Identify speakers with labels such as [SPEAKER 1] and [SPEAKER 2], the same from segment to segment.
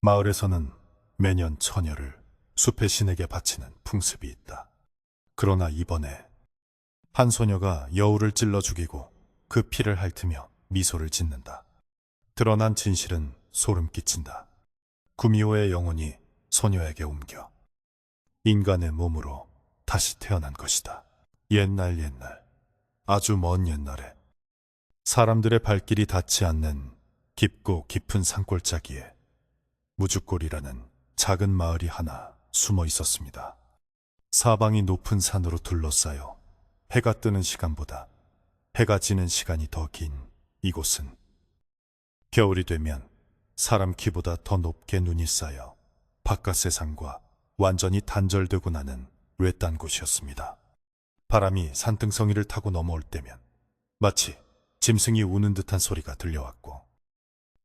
[SPEAKER 1] 마을에서는 매년 처녀를 숲의 신에게 바치는 풍습이 있다. 그러나 이번에 한 소녀가 여우를 찔러 죽이고 그 피를 핥으며 미소를 짓는다. 드러난 진실은 소름 끼친다. 구미호의 영혼이 소녀에게 옮겨 인간의 몸으로 다시 태어난 것이다. 옛날 아주 먼 옛날에 사람들의 발길이 닿지 않는 깊고 깊은 산골짜기에 무주골이라는 작은 마을이 하나 숨어 있었습니다. 사방이 높은 산으로 둘러싸여 해가 뜨는 시간보다 해가 지는 시간이 더 긴 이곳은 겨울이 되면 사람 키보다 더 높게 눈이 쌓여 바깥 세상과 완전히 단절되고 나는 외딴 곳이었습니다. 바람이 산등성이를 타고 넘어올 때면 마치 짐승이 우는 듯한 소리가 들려왔고,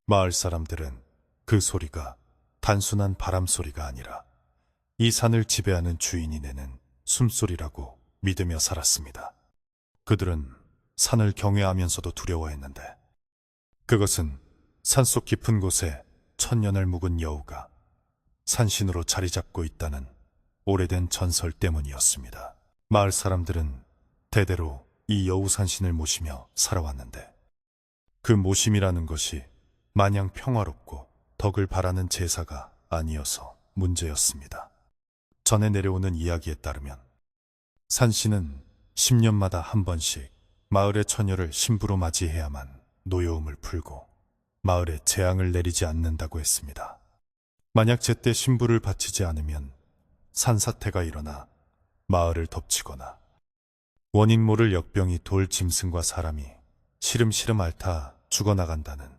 [SPEAKER 1] 마을 사람들은 그 소리가 단순한 바람 소리가 아니라 이 산을 지배하는 주인이 내는 숨소리라고 믿으며 살았습니다. 그들은 산을 경외하면서도 두려워했는데, 그것은 산속 깊은 곳에 천년을 묵은 여우가 산신으로 자리 잡고 있다는 오래된 전설 때문이었습니다. 마을 사람들은 대대로 이 여우 산신을 모시며 살아왔는데, 그 모심이라는 것이 마냥 평화롭고 덕을 바라는 제사가 아니어서 문제였습니다. 전해 내려오는 이야기에 따르면 산신은 10년마다 한 번씩 마을의 처녀를 신부로 맞이해야만 노여움을 풀고 마을에 재앙을 내리지 않는다고 했습니다. 만약 제때 신부를 바치지 않으면 산사태가 일어나 마을을 덮치거나 원인 모를 역병이 돌 짐승과 사람이 시름시름 앓다 죽어나간다는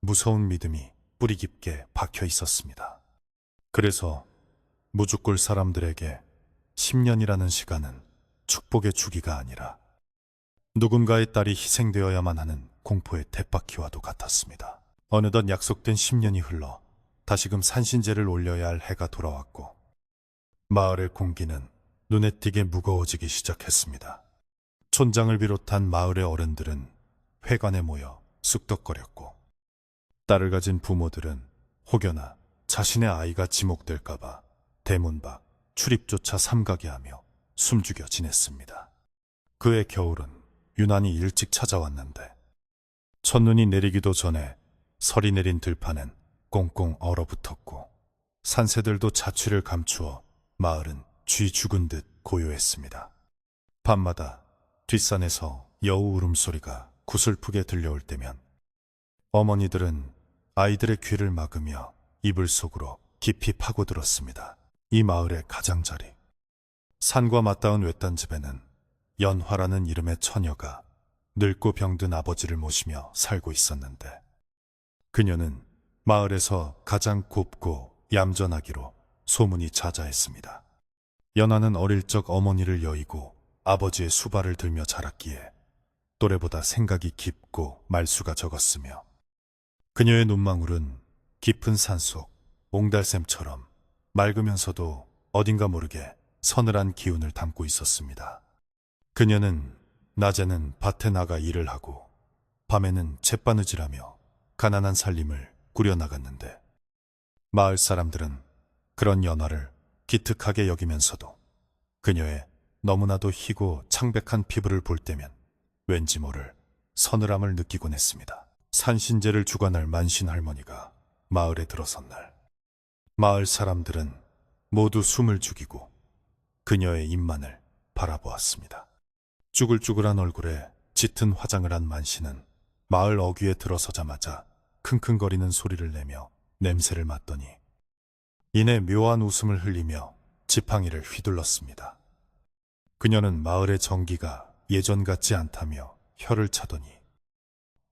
[SPEAKER 1] 무서운 믿음이 뿌리 깊게 박혀 있었습니다. 그래서 무주골 사람들에게 10년이라는 시간은 축복의 주기가 아니라 누군가의 딸이 희생되어야만 하는 공포의 쳇바퀴와도 같았습니다. 어느덧 약속된 10년이 흘러 다시금 산신제를 올려야 할 해가 돌아왔고, 마을의 공기는 눈에 띄게 무거워지기 시작했습니다. 촌장을 비롯한 마을의 어른들은 회관에 모여 쑥덕거렸고, 딸을 가진 부모들은 혹여나 자신의 아이가 지목될까봐 대문 밖 출입조차 삼가게 하며 숨죽여 지냈습니다. 그의 겨울은 유난히 일찍 찾아왔는데, 첫눈이 내리기도 전에 설이 내린 들판은 꽁꽁 얼어붙었고, 산새들도 자취를 감추어 마을은 쥐 죽은 듯 고요했습니다. 밤마다 뒷산에서 여우 울음소리가 구슬프게 들려올 때면 어머니들은 아이들의 귀를 막으며 이불 속으로 깊이 파고들었습니다. 이 마을의 가장자리, 산과 맞닿은 외딴 집에는 연화라는 이름의 처녀가 늙고 병든 아버지를 모시며 살고 있었는데, 그녀는 마을에서 가장 곱고 얌전하기로 소문이 자자했습니다. 연화는 어릴 적 어머니를 여의고 아버지의 수발을 들며 자랐기에 또래보다 생각이 깊고 말수가 적었으며, 그녀의 눈망울은 깊은 산속 옹달샘처럼 맑으면서도 어딘가 모르게 서늘한 기운을 담고 있었습니다. 그녀는 낮에는 밭에 나가 일을 하고 밤에는 잿바느질하며 가난한 살림을 꾸려나갔는데, 마을 사람들은 그런 연화를 기특하게 여기면서도 그녀의 너무나도 희고 창백한 피부를 볼 때면 왠지 모를 서늘함을 느끼곤 했습니다. 산신제를 주관할 만신 할머니가 마을에 들어선 날, 마을 사람들은 모두 숨을 죽이고 그녀의 입만을 바라보았습니다. 쭈글쭈글한 얼굴에 짙은 화장을 한 만신은 마을 어귀에 들어서자마자 킁킁거리는 소리를 내며 냄새를 맡더니 이내 묘한 웃음을 흘리며 지팡이를 휘둘렀습니다. 그녀는 마을의 정기가 예전 같지 않다며 혀를 차더니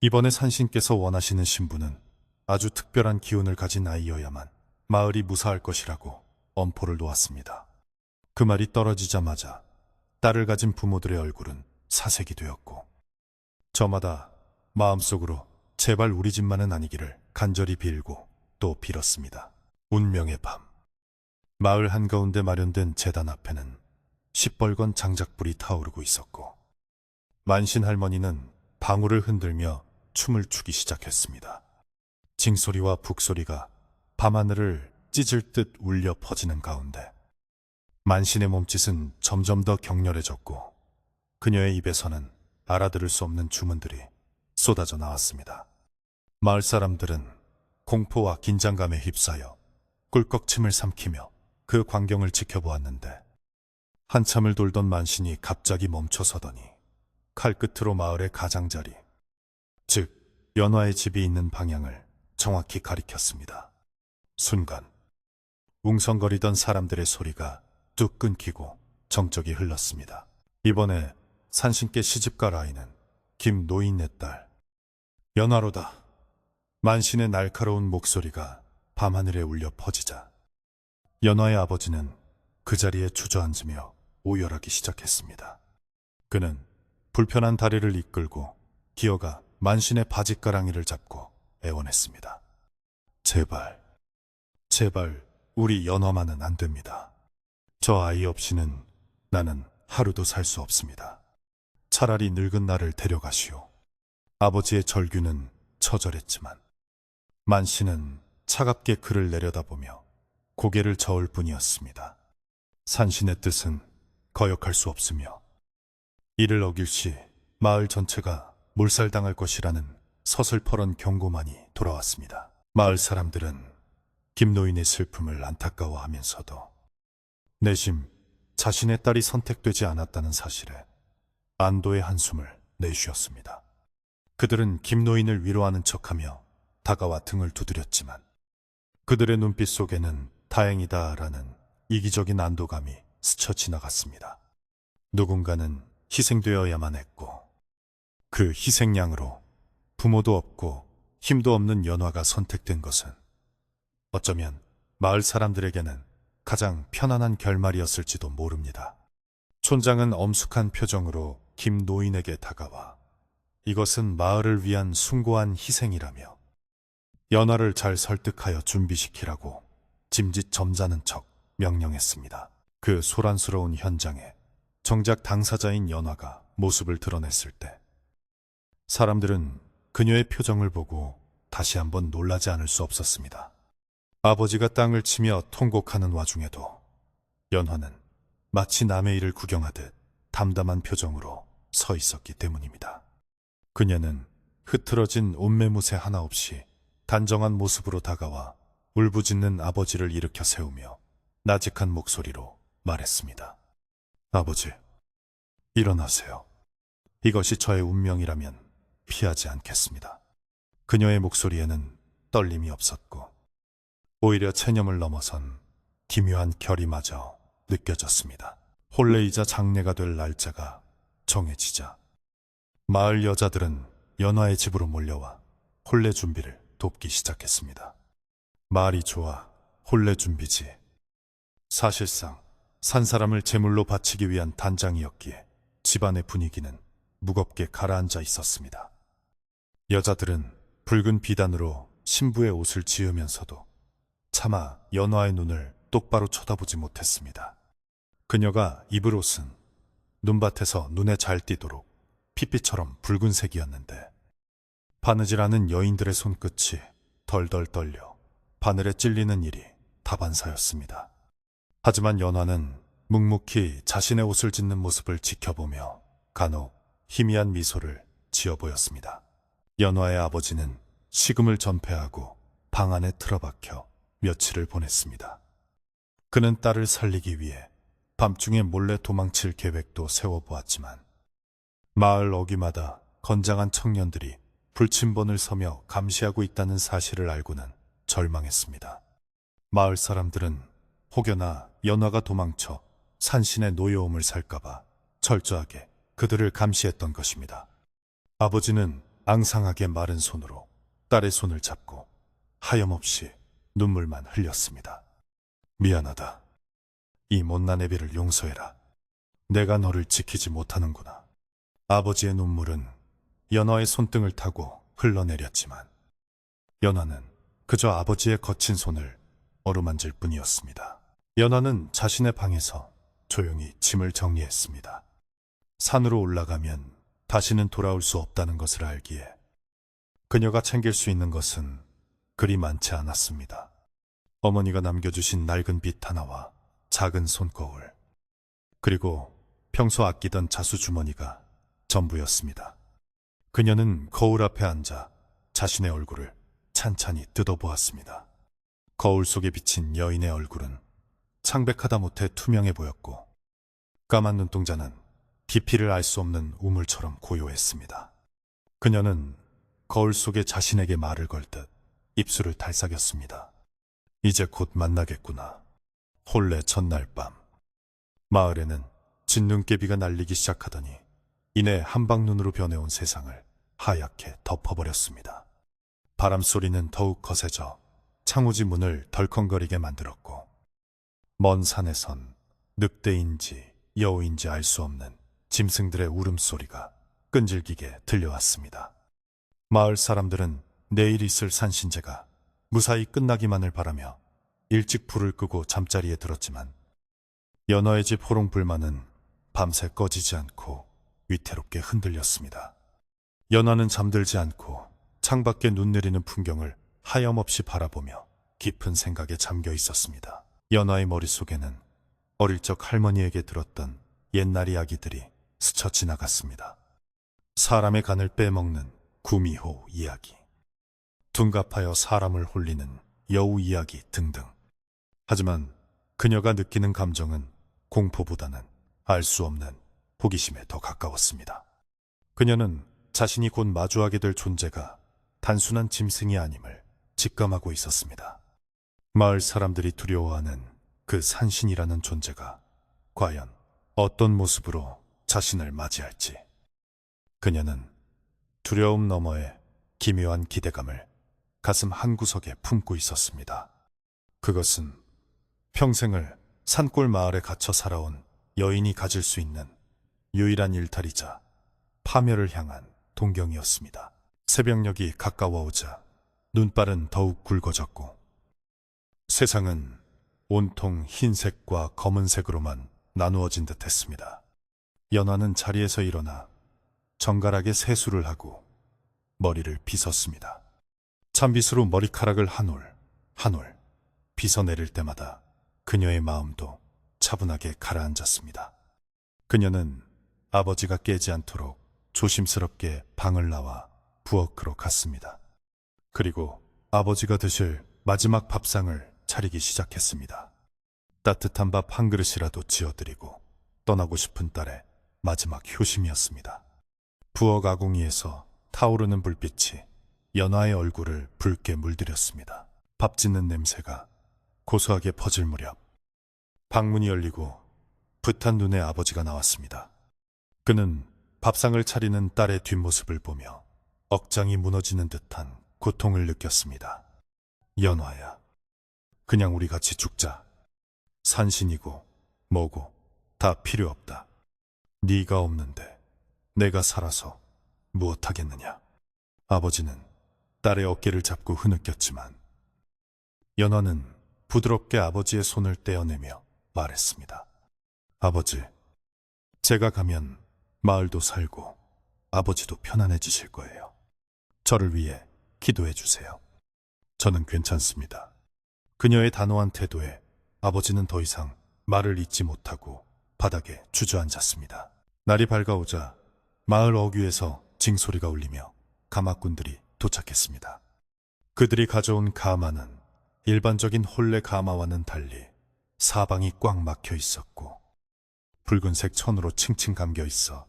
[SPEAKER 1] 이번에 산신께서 원하시는 신부는 아주 특별한 기운을 가진 아이여야만 마을이 무사할 것이라고 엄포를 놓았습니다. 그 말이 떨어지자마자 딸을 가진 부모들의 얼굴은 사색이 되었고, 저마다 마음속으로 제발 우리 집만은 아니기를 간절히 빌고 또 빌었습니다. 운명의 밤, 마을 한가운데 마련된 제단 앞에는 시뻘건 장작불이 타오르고 있었고, 만신 할머니는 방울을 흔들며 춤을 추기 시작했습니다. 징소리와 북소리가 밤하늘을 찢을 듯 울려 퍼지는 가운데 만신의 몸짓은 점점 더 격렬해졌고 그녀의 입에서는 알아들을 수 없는 주문들이 쏟아져 나왔습니다. 마을 사람들은 공포와 긴장감에 휩싸여 꿀꺽침을 삼키며 그 광경을 지켜보았는데 한참을 돌던 만신이 갑자기 멈춰서더니 칼끝으로 마을의 가장자리, 즉 연화의 집이 있는 방향을 정확히 가리켰습니다. 순간 웅성거리던 사람들의 소리가 뚝 끊기고 정적이 흘렀습니다. 이번에 산신께 시집갈 아이는 김노인네 딸 연화로다. 만신의 날카로운 목소리가 밤하늘에 울려 퍼지자 연화의 아버지는 그 자리에 주저앉으며 오열하기 시작했습니다. 그는 불편한 다리를 이끌고 기어가 만신의 바짓가랑이를 잡고 애원했습니다. 제발, 제발 우리 연화만은 안 됩니다. 저 아이 없이는 나는 하루도 살 수 없습니다. 차라리 늙은 나를 데려가시오. 아버지의 절규는 처절했지만 만신은 차갑게 그를 내려다보며 고개를 저을 뿐이었습니다. 산신의 뜻은 거역할 수 없으며 이를 어길 시 마을 전체가 몰살당할 것이라는 서슬퍼런 경고만이 돌아왔습니다. 마을 사람들은 김노인의 슬픔을 안타까워하면서도 내심 자신의 딸이 선택되지 않았다는 사실에 안도의 한숨을 내쉬었습니다. 그들은 김노인을 위로하는 척하며 다가와 등을 두드렸지만 그들의 눈빛 속에는 다행이다라는 이기적인 안도감이 스쳐 지나갔습니다. 누군가는 희생되어야만 했고 그 희생양으로 부모도 없고 힘도 없는 연화가 선택된 것은 어쩌면 마을 사람들에게는 가장 편안한 결말이었을지도 모릅니다. 촌장은 엄숙한 표정으로 김노인에게 다가와 이것은 마을을 위한 숭고한 희생이라며 연화를 잘 설득하여 준비시키라고 짐짓 점잖은 척 명령했습니다. 그 소란스러운 현장에 정작 당사자인 연화가 모습을 드러냈을 때 사람들은 그녀의 표정을 보고 다시 한번 놀라지 않을 수 없었습니다. 아버지가 땅을 치며 통곡하는 와중에도 연화는 마치 남의 일을 구경하듯 담담한 표정으로 서 있었기 때문입니다. 그녀는 흐트러진 옷매무새 하나 없이 단정한 모습으로 다가와 울부짖는 아버지를 일으켜 세우며 나직한 목소리로 말했습니다. 아버지, 일어나세요. 이것이 저의 운명이라면 피하지 않겠습니다. 그녀의 목소리에는 떨림이 없었고 오히려 체념을 넘어선 기묘한 결의마저 느껴졌습니다. 혼례이자 장례가 될 날짜가 정해지자 마을 여자들은 연화의 집으로 몰려와 혼례 준비를 돕기 시작했습니다. 말이 좋아 혼례 준비지. 사실상 산 사람을 제물로 바치기 위한 단장이었기에 집안의 분위기는 무겁게 가라앉아 있었습니다. 여자들은 붉은 비단으로 신부의 옷을 지으면서도 차마 연화의 눈을 똑바로 쳐다보지 못했습니다. 그녀가 입을 옷은 눈밭에서 눈에 잘 띄도록 피피처럼 붉은색이었는데 바느질하는 여인들의 손끝이 덜덜 떨려 바늘에 찔리는 일이 다반사였습니다. 하지만 연화는 묵묵히 자신의 옷을 짓는 모습을 지켜보며 간혹 희미한 미소를 지어 보였습니다. 연화의 아버지는 식음을 전폐하고 방 안에 틀어박혀 며칠을 보냈습니다. 그는 딸을 살리기 위해 밤중에 몰래 도망칠 계획도 세워보았지만 마을 어귀마다 건장한 청년들이 불침번을 서며 감시하고 있다는 사실을 알고는 절망했습니다. 마을 사람들은 혹여나 연화가 도망쳐 산신의 노여움을 살까봐 철저하게 그들을 감시했던 것입니다. 아버지는 앙상하게 마른 손으로 딸의 손을 잡고 하염없이 눈물만 흘렸습니다. 미안하다. 이 못난 애비를 용서해라. 내가 너를 지키지 못하는구나. 아버지의 눈물은 연화의 손등을 타고 흘러내렸지만 연화는 그저 아버지의 거친 손을 어루만질 뿐이었습니다. 연화는 자신의 방에서 조용히 짐을 정리했습니다. 산으로 올라가면 다시는 돌아올 수 없다는 것을 알기에 그녀가 챙길 수 있는 것은 그리 많지 않았습니다. 어머니가 남겨주신 낡은 빗 하나와 작은 손거울, 그리고 평소 아끼던 자수주머니가 전부였습니다. 그녀는 거울 앞에 앉아 자신의 얼굴을 찬찬히 뜯어보았습니다. 거울 속에 비친 여인의 얼굴은 창백하다 못해 투명해 보였고, 까만 눈동자는 깊이를 알 수 없는 우물처럼 고요했습니다. 그녀는 거울 속에 자신에게 말을 걸듯 입술을 달싹였습니다. 이제 곧 만나겠구나. 혼례 전날 밤, 마을에는 진눈깨비가 날리기 시작하더니 이내 한방눈으로 변해온 세상을 하얗게 덮어버렸습니다. 바람소리는 더욱 거세져 창호지 문을 덜컹거리게 만들었고, 먼 산에선 늑대인지 여우인지 알 수 없는 짐승들의 울음소리가 끈질기게 들려왔습니다. 마을 사람들은 내일 있을 산신제가 무사히 끝나기만을 바라며 일찍 불을 끄고 잠자리에 들었지만, 연화의 집 호롱불만은 밤새 꺼지지 않고 위태롭게 흔들렸습니다. 연화는 잠들지 않고 창밖에 눈 내리는 풍경을 하염없이 바라보며 깊은 생각에 잠겨 있었습니다. 연화의 머릿속에는 어릴 적 할머니에게 들었던 옛날 이야기들이 스쳐 지나갔습니다. 사람의 간을 빼먹는 구미호 이야기, 둔갑하여 사람을 홀리는 여우 이야기 등등. 하지만 그녀가 느끼는 감정은 공포보다는 알 수 없는 호기심에 더 가까웠습니다. 그녀는 자신이 곧 마주하게 될 존재가 단순한 짐승이 아님을 직감하고 있었습니다. 마을 사람들이 두려워하는 그 산신이라는 존재가 과연 어떤 모습으로 자신을 맞이할지, 그녀는 두려움 너머의 기묘한 기대감을 가슴 한구석에 품고 있었습니다. 그것은 평생을 산골 마을에 갇혀 살아온 여인이 가질 수 있는 유일한 일탈이자 파멸을 향한 동경이었습니다. 새벽녘이 가까워오자 눈발은 더욱 굵어졌고, 세상은 온통 흰색과 검은색으로만 나누어진 듯 했습니다. 연화는 자리에서 일어나 정갈하게 세수를 하고 머리를 빗었습니다. 찬빗으로 머리카락을 한 올 한 올 빗어내릴 때마다 그녀의 마음도 차분하게 가라앉았습니다. 그녀는 아버지가 깨지 않도록 조심스럽게 방을 나와 부엌으로 갔습니다. 그리고 아버지가 드실 마지막 밥상을 차리기 시작했습니다. 따뜻한 밥 한 그릇이라도 지어드리고 떠나고 싶은 딸의 마지막 효심이었습니다. 부엌 아궁이에서 타오르는 불빛이 연화의 얼굴을 붉게 물들였습니다. 밥 짓는 냄새가 고소하게 퍼질 무렵 방문이 열리고 붓한 눈에 아버지가 나왔습니다. 그는 밥상을 차리는 딸의 뒷모습을 보며 억장이 무너지는 듯한 고통을 느꼈습니다. 연화야, 그냥 우리 같이 죽자. 산신이고 뭐고 다 필요 없다. 네가 없는데 내가 살아서 무엇하겠느냐. 아버지는 딸의 어깨를 잡고 흐느꼈지만 연화는 부드럽게 아버지의 손을 떼어내며 말했습니다. 아버지, 제가 가면 마을도 살고 아버지도 편안해지실 거예요. 저를 위해 기도해 주세요. 저는 괜찮습니다. 그녀의 단호한 태도에 아버지는 더 이상 말을 잇지 못하고 바닥에 주저앉았습니다. 날이 밝아오자 마을 어귀에서 징소리가 울리며 가마꾼들이 도착했습니다. 그들이 가져온 가마는 일반적인 혼례 가마와는 달리 사방이 꽉 막혀 있었고 붉은색 천으로 칭칭 감겨 있어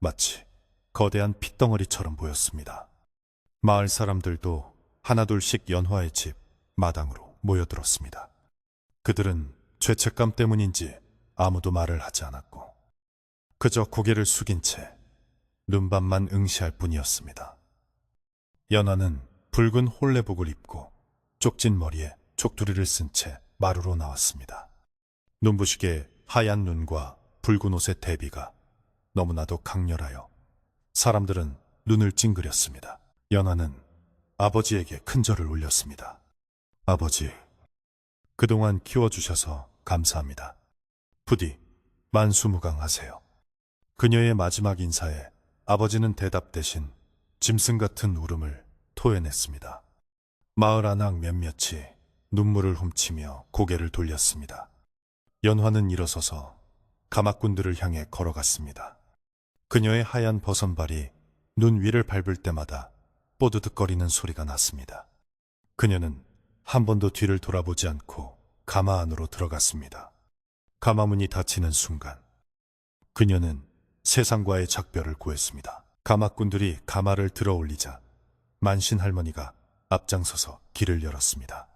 [SPEAKER 1] 마치 거대한 핏덩어리처럼 보였습니다. 마을 사람들도 하나둘씩 연화의 집 마당으로 모여들었습니다. 그들은 죄책감 때문인지 아무도 말을 하지 않았고 그저 고개를 숙인 채 눈밤만 응시할 뿐이었습니다. 연화는 붉은 혼례복을 입고 쪽진 머리에 촉두리를 쓴 채 마루로 나왔습니다. 눈부시게 하얀 눈과 붉은 옷의 대비가 너무나도 강렬하여 사람들은 눈을 찡그렸습니다. 연화는 아버지에게 큰절을 올렸습니다. 아버지, 그동안 키워주셔서 감사합니다. 부디 만수무강하세요. 그녀의 마지막 인사에 아버지는 대답 대신 짐승 같은 울음을 토해냈습니다. 마을 안악 몇몇이 눈물을 훔치며 고개를 돌렸습니다. 연화는 일어서서 가마꾼들을 향해 걸어갔습니다. 그녀의 하얀 버선발이 눈 위를 밟을 때마다 뽀드득거리는 소리가 났습니다. 그녀는 한 번도 뒤를 돌아보지 않고 가마 안으로 들어갔습니다. 가마문이 닫히는 순간 그녀는 세상과의 작별을 구했습니다. 가마꾼들이 가마를 들어 올리자 만신 할머니가 앞장서서 길을 열었습니다.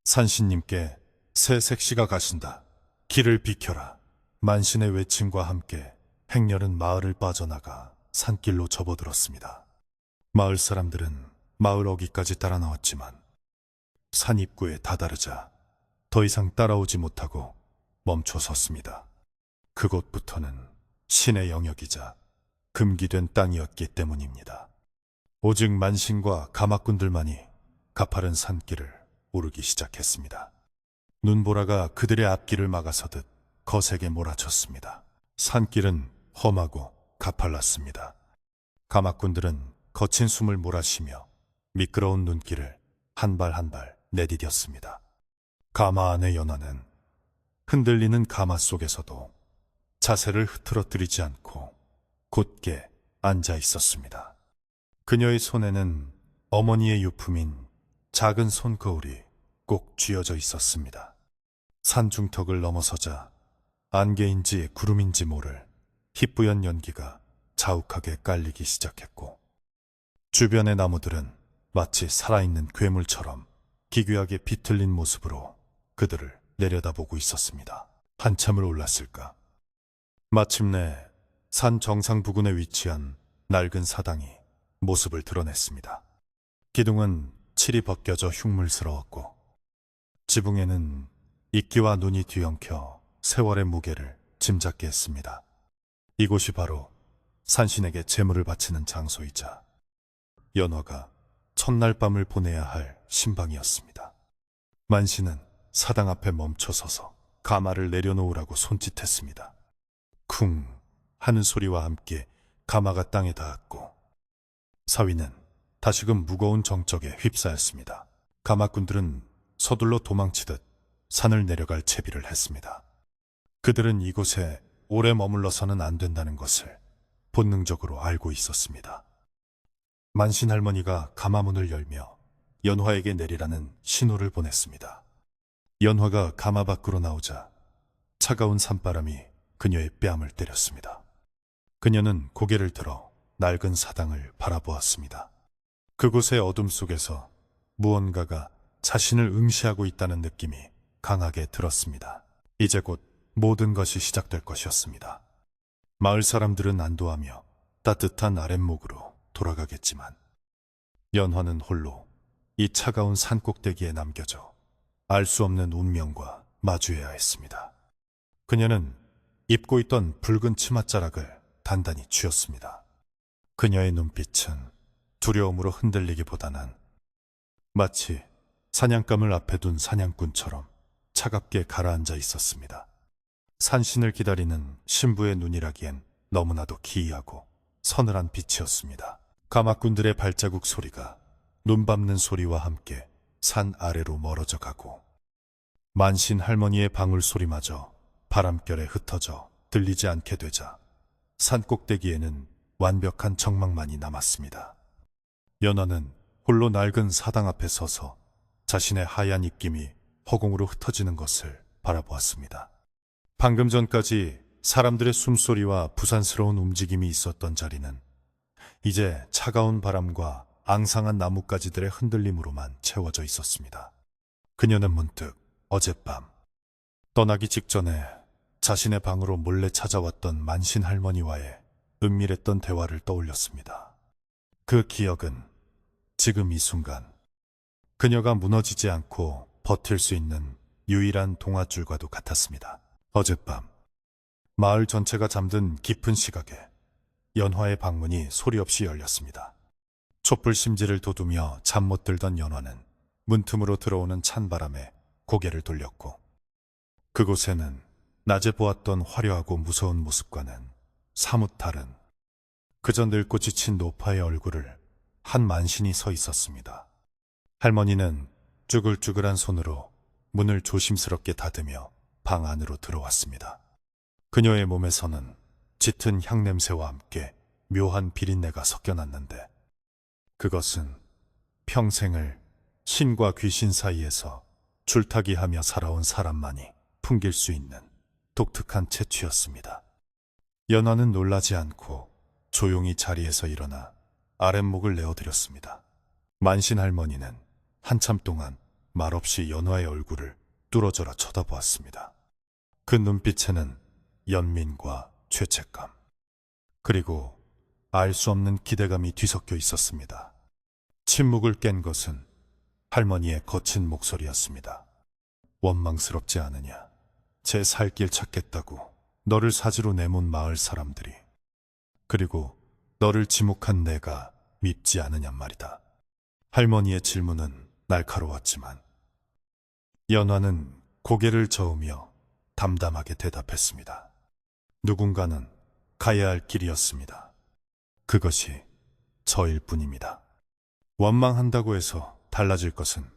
[SPEAKER 1] 산신님께 새 색시가 가신다. 길을 비켜라. 만신의 외침과 함께 행렬은 마을을 빠져나가 산길로 접어들었습니다. 마을 사람들은 마을 어귀까지 따라 나왔지만 산 입구에 다다르자 더 이상 따라오지 못하고 멈춰 섰습니다. 그곳부터는 신의 영역이자 금기된 땅이었기 때문입니다. 오직 만신과 가마꾼들만이 가파른 산길을 오르기 시작했습니다. 눈보라가 그들의 앞길을 막아서듯 거세게 몰아쳤습니다. 산길은 험하고 가팔랐습니다. 가마꾼들은 거친 숨을 몰아쉬며 미끄러운 눈길을 한 발 한 발 내디뎠습니다. 가마 안의 연화는 흔들리는 가마 속에서도 자세를 흐트러뜨리지 않고 곧게 앉아 있었습니다. 그녀의 손에는 어머니의 유품인 작은 손거울이 꼭 쥐어져 있었습니다. 산중턱을 넘어서자 안개인지 구름인지 모를 희뿌연 연기가 자욱하게 깔리기 시작했고 주변의 나무들은 마치 살아있는 괴물처럼 기괴하게 비틀린 모습으로 그들을 내려다보고 있었습니다. 한참을 올랐을까. 마침내 산 정상 부근에 위치한 낡은 사당이 모습을 드러냈습니다. 기둥은 칠이 벗겨져 흉물스러웠고 지붕에는 이끼와 눈이 뒤엉켜 세월의 무게를 짐작게 했습니다. 이곳이 바로 산신에게 제물을 바치는 장소이자 연화가 첫날 밤을 보내야 할 신방이었습니다. 만신은 사당 앞에 멈춰서서 가마를 내려놓으라고 손짓했습니다. 쿵 하는 소리와 함께 가마가 땅에 닿았고 사위는 다시금 무거운 정적에 휩싸였습니다. 가마꾼들은 서둘러 도망치듯 산을 내려갈 채비를 했습니다. 그들은 이곳에 오래 머물러서는 안 된다는 것을 본능적으로 알고 있었습니다. 만신 할머니가 가마문을 열며 연화에게 내리라는 신호를 보냈습니다. 연화가 가마 밖으로 나오자 차가운 산바람이 그녀의 뺨을 때렸습니다. 그녀는 고개를 들어 낡은 사당을 바라보았습니다. 그곳의 어둠 속에서 무언가가 자신을 응시하고 있다는 느낌이 강하게 들었습니다. 이제 곧 모든 것이 시작될 것이었습니다. 마을 사람들은 안도하며 따뜻한 아랫목으로 돌아가겠지만 연화는 홀로 이 차가운 산꼭대기에 남겨져 알 수 없는 운명과 마주해야 했습니다. 그녀는 입고 있던 붉은 치맛자락을 단단히 쥐었습니다. 그녀의 눈빛은 두려움으로 흔들리기보다는 마치 사냥감을 앞에 둔 사냥꾼처럼 차갑게 가라앉아 있었습니다. 산신을 기다리는 신부의 눈이라기엔 너무나도 기이하고 서늘한 빛이었습니다. 가마꾼들의 발자국 소리가 눈 밟는 소리와 함께 산 아래로 멀어져 가고 만신 할머니의 방울 소리마저 바람결에 흩어져 들리지 않게 되자 산 꼭대기에는 완벽한 정막만이 남았습니다. 연화는 홀로 낡은 사당 앞에 서서 자신의 하얀 입김이 허공으로 흩어지는 것을 바라보았습니다. 방금 전까지 사람들의 숨소리와 부산스러운 움직임이 있었던 자리는 이제 차가운 바람과 앙상한 나뭇가지들의 흔들림으로만 채워져 있었습니다. 그녀는 문득 어젯밤 떠나기 직전에 자신의 방으로 몰래 찾아왔던 만신 할머니와의 은밀했던 대화를 떠올렸습니다. 그 기억은 지금 이 순간 그녀가 무너지지 않고 버틸 수 있는 유일한 동아줄과도 같았습니다. 어젯밤 마을 전체가 잠든 깊은 시각에 연화의 방문이 소리 없이 열렸습니다. 촛불 심지를 돋우며 잠 못 들던 연화는 문틈으로 들어오는 찬바람에 고개를 돌렸고 그곳에는 낮에 보았던 화려하고 무서운 모습과는 사뭇 다른 그저 늙고 지친 노파의 얼굴을 한 만신이 서 있었습니다. 할머니는 쭈글쭈글한 손으로 문을 조심스럽게 닫으며 방 안으로 들어왔습니다. 그녀의 몸에서는 짙은 향냄새와 함께 묘한 비린내가 섞여났는데 그것은 평생을 신과 귀신 사이에서 줄타기하며 살아온 사람만이 풍길 수 있는 독특한 채취였습니다. 연화는 놀라지 않고 조용히 자리에서 일어나 아랫목을 내어드렸습니다. 만신 할머니는 한참 동안 말없이 연화의 얼굴을 뚫어져라 쳐다보았습니다. 그 눈빛에는 연민과 죄책감, 그리고 알 수 없는 기대감이 뒤섞여 있었습니다. 침묵을 깬 것은 할머니의 거친 목소리였습니다. 원망스럽지 않으냐? 제 살 길 찾겠다고 너를 사지로 내몬 마을 사람들이, 그리고 너를 지목한 내가 밉지 않으냔 말이다. 할머니의 질문은 날카로웠지만 연화는 고개를 저으며 담담하게 대답했습니다. 누군가는 가야 할 길이었습니다. 그것이 저일 뿐입니다. 원망한다고 해서 달라질 것은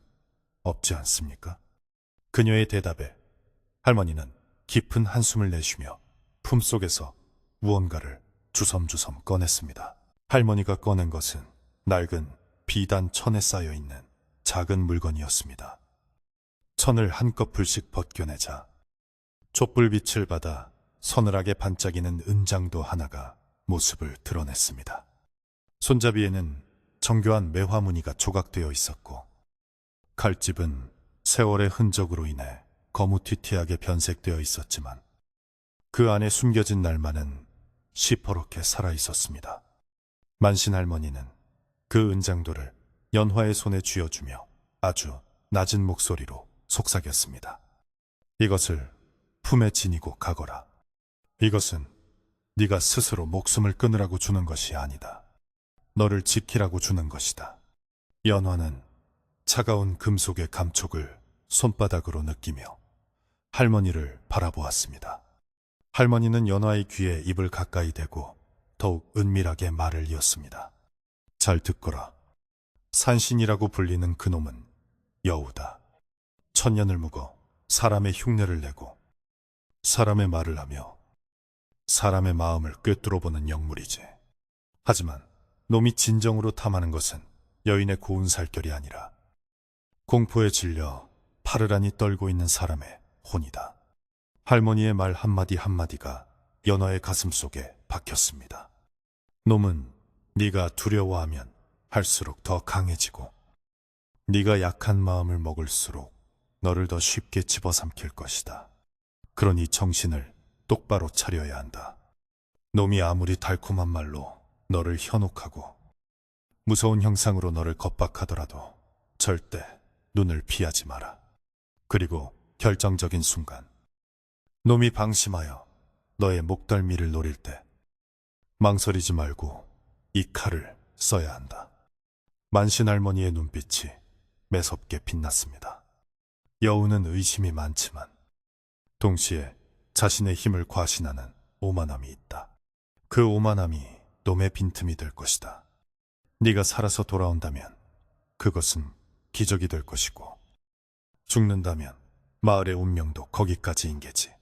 [SPEAKER 1] 없지 않습니까? 그녀의 대답에 할머니는 깊은 한숨을 내쉬며 품속에서 무언가를 주섬주섬 꺼냈습니다. 할머니가 꺼낸 것은 낡은 비단 천에 쌓여있는 작은 물건이었습니다. 천을 한꺼풀씩 벗겨내자 촛불빛을 받아 서늘하게 반짝이는 은장도 하나가 모습을 드러냈습니다. 손잡이에는 정교한 매화무늬가 조각되어 있었고 칼집은 세월의 흔적으로 인해 거무튀튀하게 변색되어 있었지만 그 안에 숨겨진 날만은 시퍼렇게 살아있었습니다. 만신 할머니는 그 은장도를 연화의 손에 쥐어주며 아주 낮은 목소리로 속삭였습니다. 이것을 품에 지니고 가거라. 이것은 네가 스스로 목숨을 끊으라고 주는 것이 아니다. 너를 지키라고 주는 것이다. 연화는 차가운 금속의 감촉을 손바닥으로 느끼며 할머니를 바라보았습니다. 할머니는 연화의 귀에 입을 가까이 대고 더욱 은밀하게 말을 이었습니다. 잘 듣거라. 산신이라고 불리는 그놈은 여우다. 천년을 묵어 사람의 흉내를 내고 사람의 말을 하며 사람의 마음을 꿰뚫어보는 영물이지. 하지만 놈이 진정으로 탐하는 것은 여인의 고운 살결이 아니라 공포에 질려 파르라니 떨고 있는 사람의 혼이다. 할머니의 말 한마디 한마디가 연화의 가슴 속에 박혔습니다. 놈은 네가 두려워하면 할수록 더 강해지고 네가 약한 마음을 먹을수록 너를 더 쉽게 집어삼킬 것이다. 그러니 정신을 똑바로 차려야 한다. 놈이 아무리 달콤한 말로 너를 현혹하고 무서운 형상으로 너를 겁박하더라도 절대 눈을 피하지 마라. 그리고 결정적인 순간 놈이 방심하여 너의 목덜미를 노릴 때 망설이지 말고 이 칼을 써야 한다. 만신 할머니의 눈빛이 매섭게 빛났습니다. 여우는 의심이 많지만 동시에 자신의 힘을 과신하는 오만함이 있다. 그 오만함이 놈의 빈틈이 될 것이다. 네가 살아서 돌아온다면 그것은 기적이 될 것이고 죽는다면 마을의 운명도 거기까지인 게지.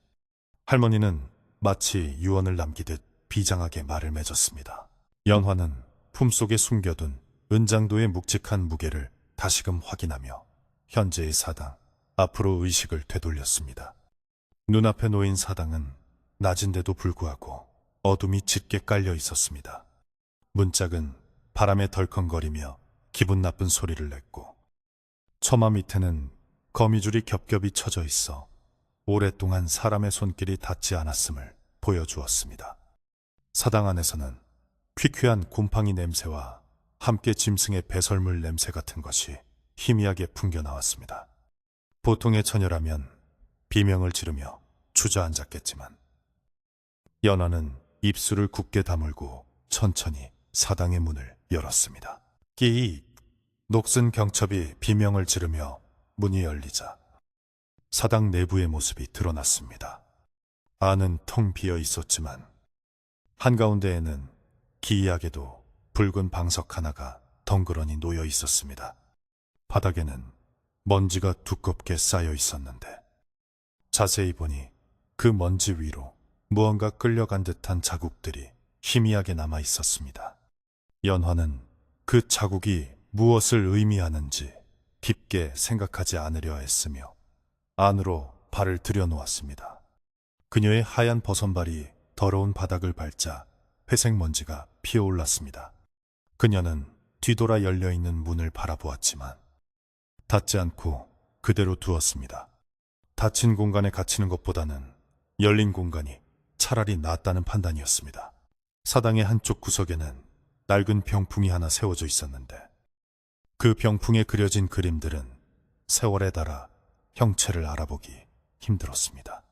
[SPEAKER 1] 할머니는 마치 유언을 남기듯 비장하게 말을 맺었습니다. 연화는 품속에 숨겨둔 은장도의 묵직한 무게를 다시금 확인하며 현재의 사당, 앞으로 의식을 되돌렸습니다. 눈앞에 놓인 사당은 낮은데도 불구하고 어둠이 짙게 깔려 있었습니다. 문짝은 바람에 덜컹거리며 기분 나쁜 소리를 냈고 처마 밑에는 거미줄이 겹겹이 쳐져 있어 오랫동안 사람의 손길이 닿지 않았음을 보여주었습니다. 사당 안에서는 퀴퀴한 곰팡이 냄새와 함께 짐승의 배설물 냄새 같은 것이 희미하게 풍겨나왔습니다. 보통의 처녀라면 비명을 지르며 주저앉았겠지만 연화는 입술을 굳게 다물고 천천히 사당의 문을 열었습니다. 끼익! 녹슨 경첩이 비명을 지르며 문이 열리자 사당 내부의 모습이 드러났습니다. 안은 텅 비어 있었지만 한가운데에는 기이하게도 붉은 방석 하나가 덩그러니 놓여 있었습니다. 바닥에는 먼지가 두껍게 쌓여 있었는데 자세히 보니 그 먼지 위로 무언가 끌려간 듯한 자국들이 희미하게 남아 있었습니다. 연화는 그 자국이 무엇을 의미하는지 깊게 생각하지 않으려 했으며 안으로 발을 들여놓았습니다. 그녀의 하얀 버선발이 더러운 바닥을 밟자 회색 먼지가 피어올랐습니다. 그녀는 뒤돌아 열려있는 문을 바라보았지만 닫지 않고 그대로 두었습니다. 닫힌 공간에 갇히는 것보다는 열린 공간이 차라리 낫다는 판단이었습니다. 사당의 한쪽 구석에는 낡은 병풍이 하나 세워져 있었는데 그 병풍에 그려진 그림들은 세월에 따라 형체를 알아보기 힘들었습니다.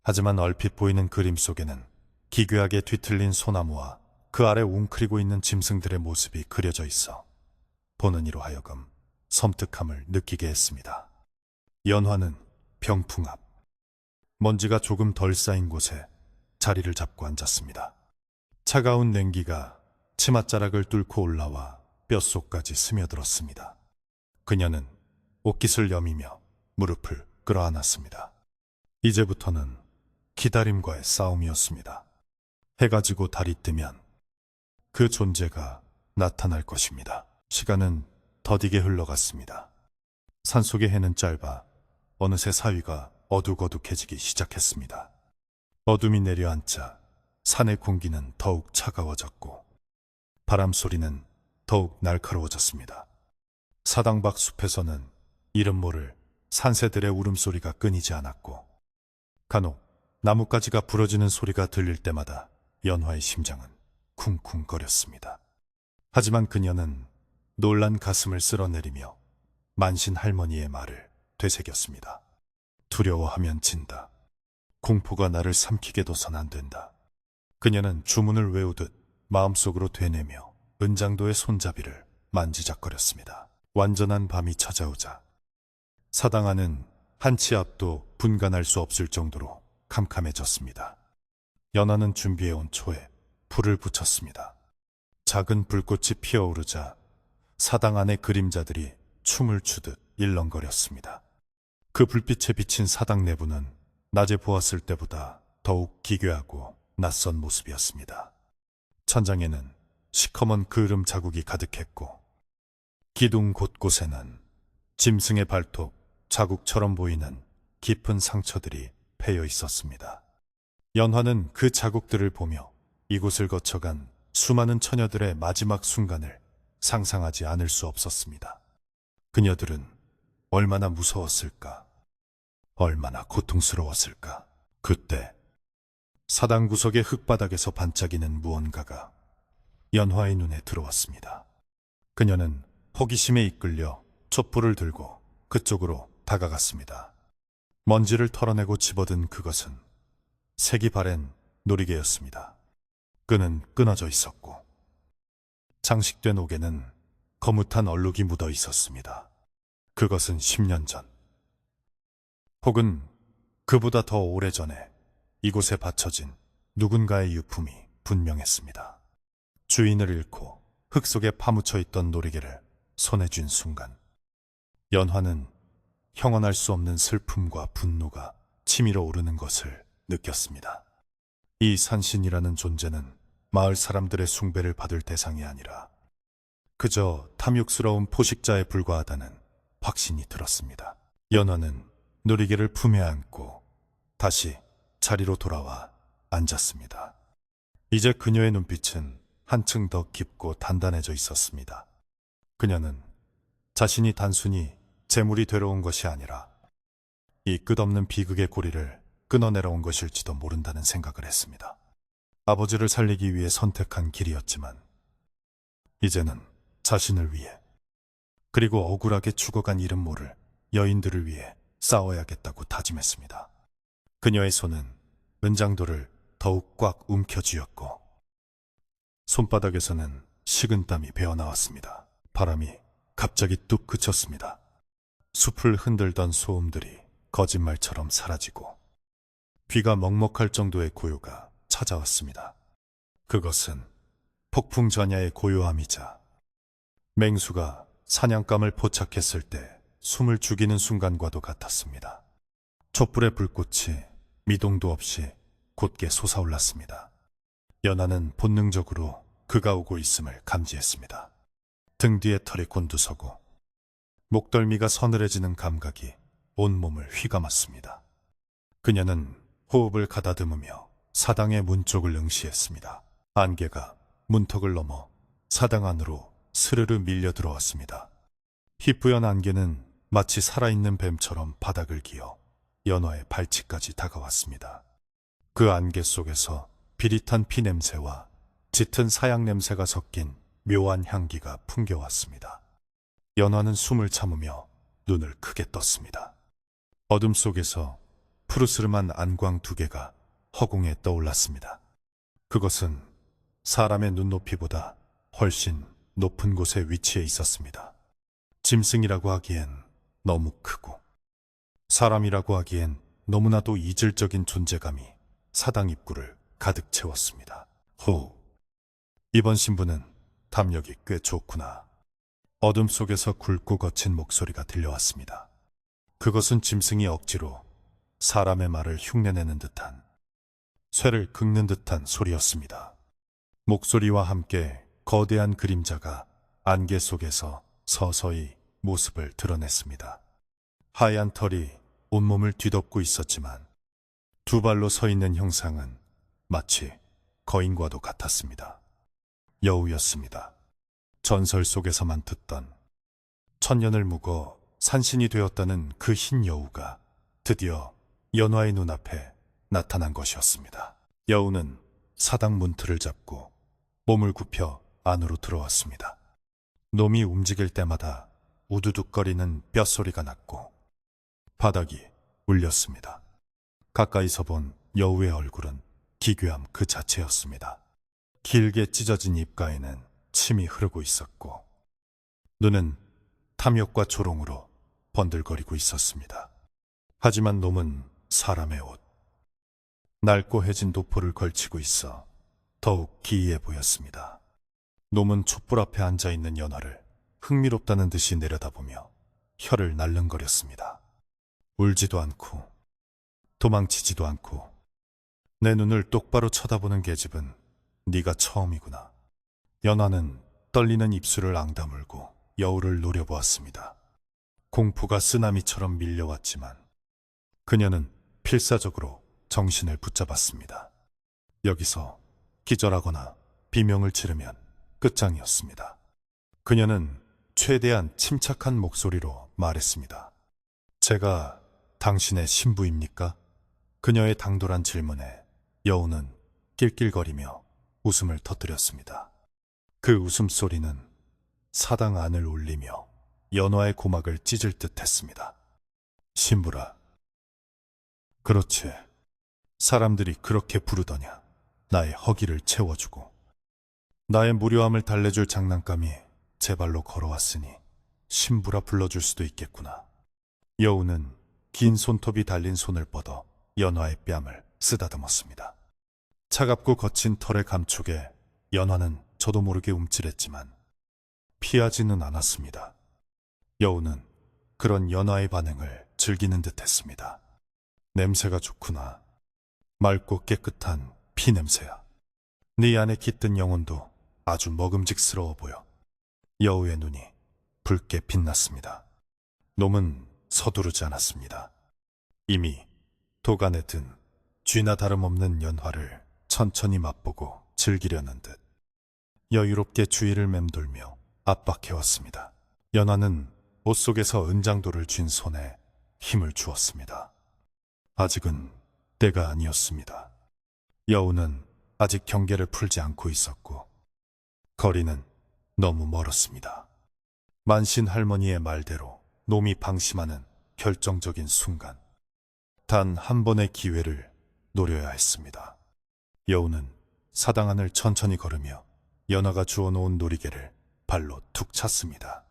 [SPEAKER 1] 하지만 얼핏 보이는 그림 속에는 기괴하게 뒤틀린 소나무와 그 아래 웅크리고 있는 짐승들의 모습이 그려져 있어 보는 이로 하여금 섬뜩함을 느끼게 했습니다. 연화는 병풍 앞, 먼지가 조금 덜 쌓인 곳에 자리를 잡고 앉았습니다. 차가운 냉기가 치맛자락을 뚫고 올라와 뼛속까지 스며들었습니다. 그녀는 옷깃을 여미며 무릎을 끌어안았습니다. 이제부터는 기다림과의 싸움이었습니다. 해가 지고 달이 뜨면 그 존재가 나타날 것입니다. 시간은 더디게 흘러갔습니다. 산속의 해는 짧아 어느새 사위가 어둑어둑해지기 시작했습니다. 어둠이 내려앉자 산의 공기는 더욱 차가워졌고 바람 소리는 더욱 날카로워졌습니다. 사당 밖 숲에서는 이름 모를 산새들의 울음소리가 끊이지 않았고 간혹 나뭇가지가 부러지는 소리가 들릴 때마다 연화의 심장은 쿵쿵거렸습니다. 하지만 그녀는 놀란 가슴을 쓸어내리며 만신 할머니의 말을 되새겼습니다. 두려워하면 진다. 공포가 나를 삼키게 둬선 안 된다. 그녀는 주문을 외우듯 마음속으로 되뇌며 은장도의 손잡이를 만지작거렸습니다. 완전한 밤이 찾아오자 사당 안은 한 치 앞도 분간할 수 없을 정도로 캄캄해졌습니다. 연화는 준비해온 초에 불을 붙였습니다. 작은 불꽃이 피어오르자 사당 안의 그림자들이 춤을 추듯 일렁거렸습니다. 그 불빛에 비친 사당 내부는 낮에 보았을 때보다 더욱 기괴하고 낯선 모습이었습니다. 천장에는 시커먼 그을음 자국이 가득했고 기둥 곳곳에는 짐승의 발톱 자국처럼 보이는 깊은 상처들이 패여 있었습니다. 연화는 그 자국들을 보며 이곳을 거쳐간 수많은 처녀들의 마지막 순간을 상상하지 않을 수 없었습니다. 그녀들은 얼마나 무서웠을까, 얼마나 고통스러웠을까. 그때 사당 구석의 흙바닥에서 반짝이는 무언가가 연화의 눈에 들어왔습니다. 그녀는 호기심에 이끌려 촛불을 들고 그쪽으로 다가갔습니다. 먼지를 털어내고 집어든 그것은 색이 바랜 놀이개였습니다. 끈은 끊어져 있었고 장식된 옥에는 거뭇한 얼룩이 묻어 있었습니다. 그것은 10년 전 혹은 그보다 더 오래전에 이곳에 바쳐진 누군가의 유품이 분명했습니다. 주인을 잃고 흙 속에 파묻혀 있던 놀이개를 손에 쥔 순간 연화는 형언할 수 없는 슬픔과 분노가 치밀어 오르는 것을 느꼈습니다. 이 산신이라는 존재는 마을 사람들의 숭배를 받을 대상이 아니라 그저 탐욕스러운 포식자에 불과하다는 확신이 들었습니다. 연화는 놀이개를 품에 안고 다시 자리로 돌아와 앉았습니다. 이제 그녀의 눈빛은 한층 더 깊고 단단해져 있었습니다. 그녀는 자신이 단순히 재물이 되러 온 것이 아니라 이 끝없는 비극의 고리를 끊어내러 온 것일지도 모른다는 생각을 했습니다. 아버지를 살리기 위해 선택한 길이었지만 이제는 자신을 위해 그리고 억울하게 죽어간 이름 모를 여인들을 위해 싸워야겠다고 다짐했습니다. 그녀의 손은 은장도를 더욱 꽉 움켜쥐었고 손바닥에서는 식은땀이 배어나왔습니다. 바람이 갑자기 뚝 그쳤습니다. 숲을 흔들던 소음들이 거짓말처럼 사라지고 귀가 먹먹할 정도의 고요가 찾아왔습니다. 그것은 폭풍 전야의 고요함이자 맹수가 사냥감을 포착했을 때 숨을 죽이는 순간과도 같았습니다. 촛불의 불꽃이 미동도 없이 곧게 솟아올랐습니다. 연하는 본능적으로 그가 오고 있음을 감지했습니다. 등 뒤에 털이 곤두서고 목덜미가 서늘해지는 감각이 온몸을 휘감았습니다. 그녀는 호흡을 가다듬으며 사당의 문 쪽을 응시했습니다. 안개가 문턱을 넘어 사당 안으로 스르르 밀려 들어왔습니다. 희뿌연 안개는 마치 살아있는 뱀처럼 바닥을 기어 연화의 발치까지 다가왔습니다. 그 안개 속에서 비릿한 피 냄새와 짙은 사약 냄새가 섞인 묘한 향기가 풍겨왔습니다. 연화는 숨을 참으며 눈을 크게 떴습니다. 어둠 속에서 푸르스름한 안광 두 개가 허공에 떠올랐습니다. 그것은 사람의 눈높이보다 훨씬 높은 곳에 위치해 있었습니다. 짐승이라고 하기엔 너무 크고 사람이라고 하기엔 너무나도 이질적인 존재감이 사당 입구를 가득 채웠습니다. 호, 이번 신부는 담력이 꽤 좋구나. 어둠 속에서 굵고 거친 목소리가 들려왔습니다. 그것은 짐승이 억지로 사람의 말을 흉내내는 듯한, 쇠를 긁는 듯한 소리였습니다. 목소리와 함께 거대한 그림자가 안개 속에서 서서히 모습을 드러냈습니다. 하얀 털이 온몸을 뒤덮고 있었지만 두 발로 서 있는 형상은 마치 거인과도 같았습니다. 여우였습니다. 전설 속에서만 듣던 천년을 묵어 산신이 되었다는 그 흰 여우가 드디어 연화의 눈앞에 나타난 것이었습니다. 여우는 사당 문틀을 잡고 몸을 굽혀 안으로 들어왔습니다. 놈이 움직일 때마다 우두둑거리는 뼛소리가 났고 바닥이 울렸습니다. 가까이서 본 여우의 얼굴은 기괴함 그 자체였습니다. 길게 찢어진 입가에는 침이 흐르고 있었고 눈은 탐욕과 조롱으로 번들거리고 있었습니다. 하지만 놈은 사람의 옷, 낡고 해진 도포를 걸치고 있어 더욱 기이해 보였습니다. 놈은 촛불 앞에 앉아있는 연화를 흥미롭다는 듯이 내려다보며 혀를 날름거렸습니다. 울지도 않고 도망치지도 않고 내 눈을 똑바로 쳐다보는 계집은 네가 처음이구나. 연화는 떨리는 입술을 앙다물고 여우를 노려보았습니다. 공포가 쓰나미처럼 밀려왔지만 그녀는 필사적으로 정신을 붙잡았습니다. 여기서 기절하거나 비명을 지르면 끝장이었습니다. 그녀는 최대한 침착한 목소리로 말했습니다. 제가 당신의 신부입니까? 그녀의 당돌한 질문에 여우는 낄낄거리며 웃음을 터뜨렸습니다. 그 웃음소리는 사당 안을 울리며 연화의 고막을 찢을 듯 했습니다. 신부라. 그렇지. 사람들이 그렇게 부르더냐. 나의 허기를 채워주고 나의 무료함을 달래줄 장난감이 제 발로 걸어왔으니 신부라 불러줄 수도 있겠구나. 여우는 긴 손톱이 달린 손을 뻗어 연화의 뺨을 쓰다듬었습니다. 차갑고 거친 털의 감촉에 연화는 저도 모르게 움찔했지만 피하지는 않았습니다. 여우는 그런 연화의 반응을 즐기는 듯 했습니다. 냄새가 좋구나. 맑고 깨끗한 피 냄새야. 네 안에 깃든 영혼도 아주 먹음직스러워 보여. 여우의 눈이 붉게 빛났습니다. 놈은 서두르지 않았습니다. 이미 도간에 든 쥐나 다름없는 연화를 천천히 맛보고 즐기려는 듯 여유롭게 주위를 맴돌며 압박해왔습니다. 연화는 옷 속에서 은장도를 쥔 손에 힘을 주었습니다. 아직은 때가 아니었습니다. 여우는 아직 경계를 풀지 않고 있었고 거리는 너무 멀었습니다. 만신 할머니의 말대로 놈이 방심하는 결정적인 순간 단 한 번의 기회를 노려야 했습니다. 여우는 사당 안을 천천히 걸으며 연화가 주워놓은 놀이개를 발로 툭 찼습니다.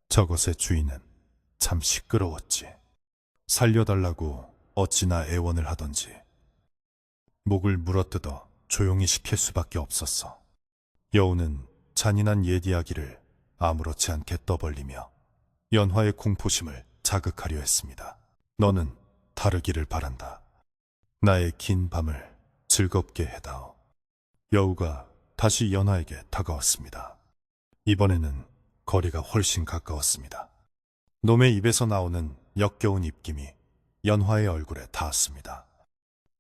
[SPEAKER 1] 저것의 주인은 참 시끄러웠지. 살려달라고 어찌나 애원을 하던지 목을 물어뜯어 조용히 시킬 수밖에 없었어. 여우는 잔인한 옛 이야기를 아무렇지 않게 떠벌리며 연화의 공포심을 자극하려 했습니다. 너는 다르기를 바란다. 나의 긴 밤을 즐겁게 해다오. 여우가 다시 연화에게 다가왔습니다. 이번에는 거리가 훨씬 가까웠습니다. 놈의 입에서 나오는 역겨운 입김이 연화의 얼굴에 닿았습니다.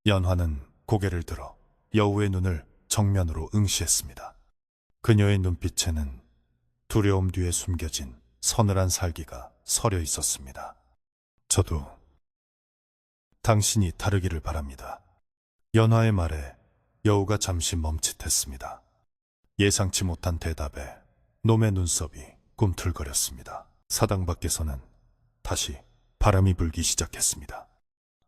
[SPEAKER 1] 연화는 고개를 들어 여우의 눈을 정면으로 응시했습니다. 그녀의 눈빛에는 두려움 뒤에 숨겨진 서늘한 살기가 서려 있었습니다. 저도 당신이 다르기를 바랍니다. 연화의 말에 여우가 잠시 멈칫했습니다. 예상치 못한 대답에 놈의 눈썹이 꿈틀거렸습니다. 사당 밖에서는 다시 바람이 불기 시작했습니다.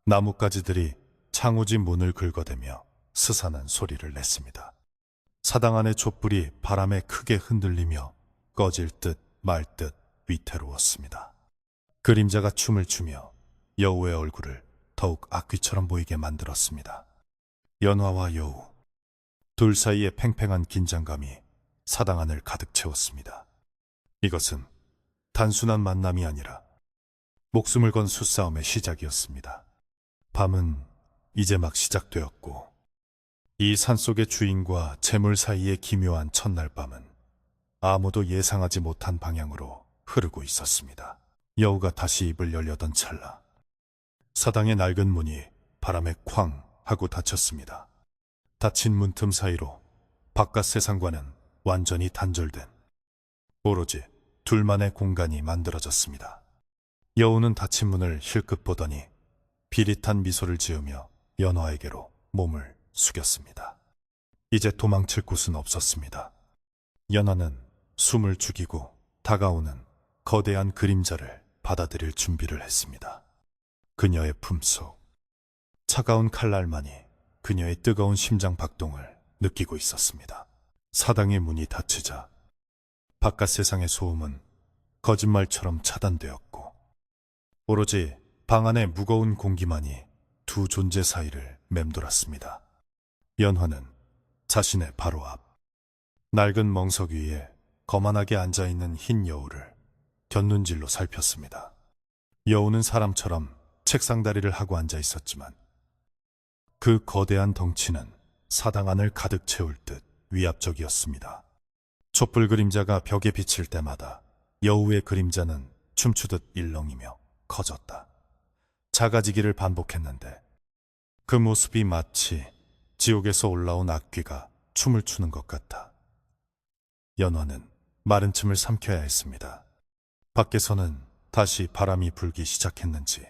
[SPEAKER 1] 나뭇가지들이 창호지 문을 긁어대며 스산한 소리를 냈습니다. 사당 안의 촛불이 바람에 크게 흔들리며 꺼질 듯 말 듯 위태로웠습니다. 그림자가 춤을 추며 여우의 얼굴을 더욱 악귀처럼 보이게 만들었습니다. 연화와 여우, 둘 사이의 팽팽한 긴장감이 사당 안을 가득 채웠습니다. 이것은 단순한 만남이 아니라 목숨을 건 수싸움의 시작이었습니다. 밤은 이제 막 시작되었고 이 산속의 주인과 재물 사이의 기묘한 첫날 밤은 아무도 예상하지 못한 방향으로 흐르고 있었습니다. 여우가 다시 입을 열려던 찰나 사당의 낡은 문이 바람에 쾅 하고 닫혔습니다. 닫힌 문틈 사이로 바깥 세상과는 완전히 단절된 오로지 둘만의 공간이 만들어졌습니다. 여우는 닫힌 문을 힐끗 보더니 비릿한 미소를 지으며 연화에게로 몸을 숙였습니다. 이제 도망칠 곳은 없었습니다. 연화는 숨을 죽이고 다가오는 거대한 그림자를 받아들일 준비를 했습니다. 그녀의 품속, 차가운 칼날만이 그녀의 뜨거운 심장 박동을 느끼고 있었습니다. 사당의 문이 닫히자 바깥 세상의 소음은 거짓말처럼 차단되었고 오로지 방 안의 무거운 공기만이 두 존재 사이를 맴돌았습니다. 연화는 자신의 바로 앞 낡은 멍석 위에 거만하게 앉아있는 흰 여우를 곁눈질로 살폈습니다. 여우는 사람처럼 책상다리를 하고 앉아 있었지만 그 거대한 덩치는 사당 안을 가득 채울 듯 위압적이었습니다. 촛불 그림자가 벽에 비칠 때마다 여우의 그림자는 춤추듯 일렁이며 커졌다. 작아지기를 반복했는데 그 모습이 마치 지옥에서 올라온 악귀가 춤을 추는 것 같아 연화는 마른 침을 삼켜야 했습니다. 밖에서는 다시 바람이 불기 시작했는지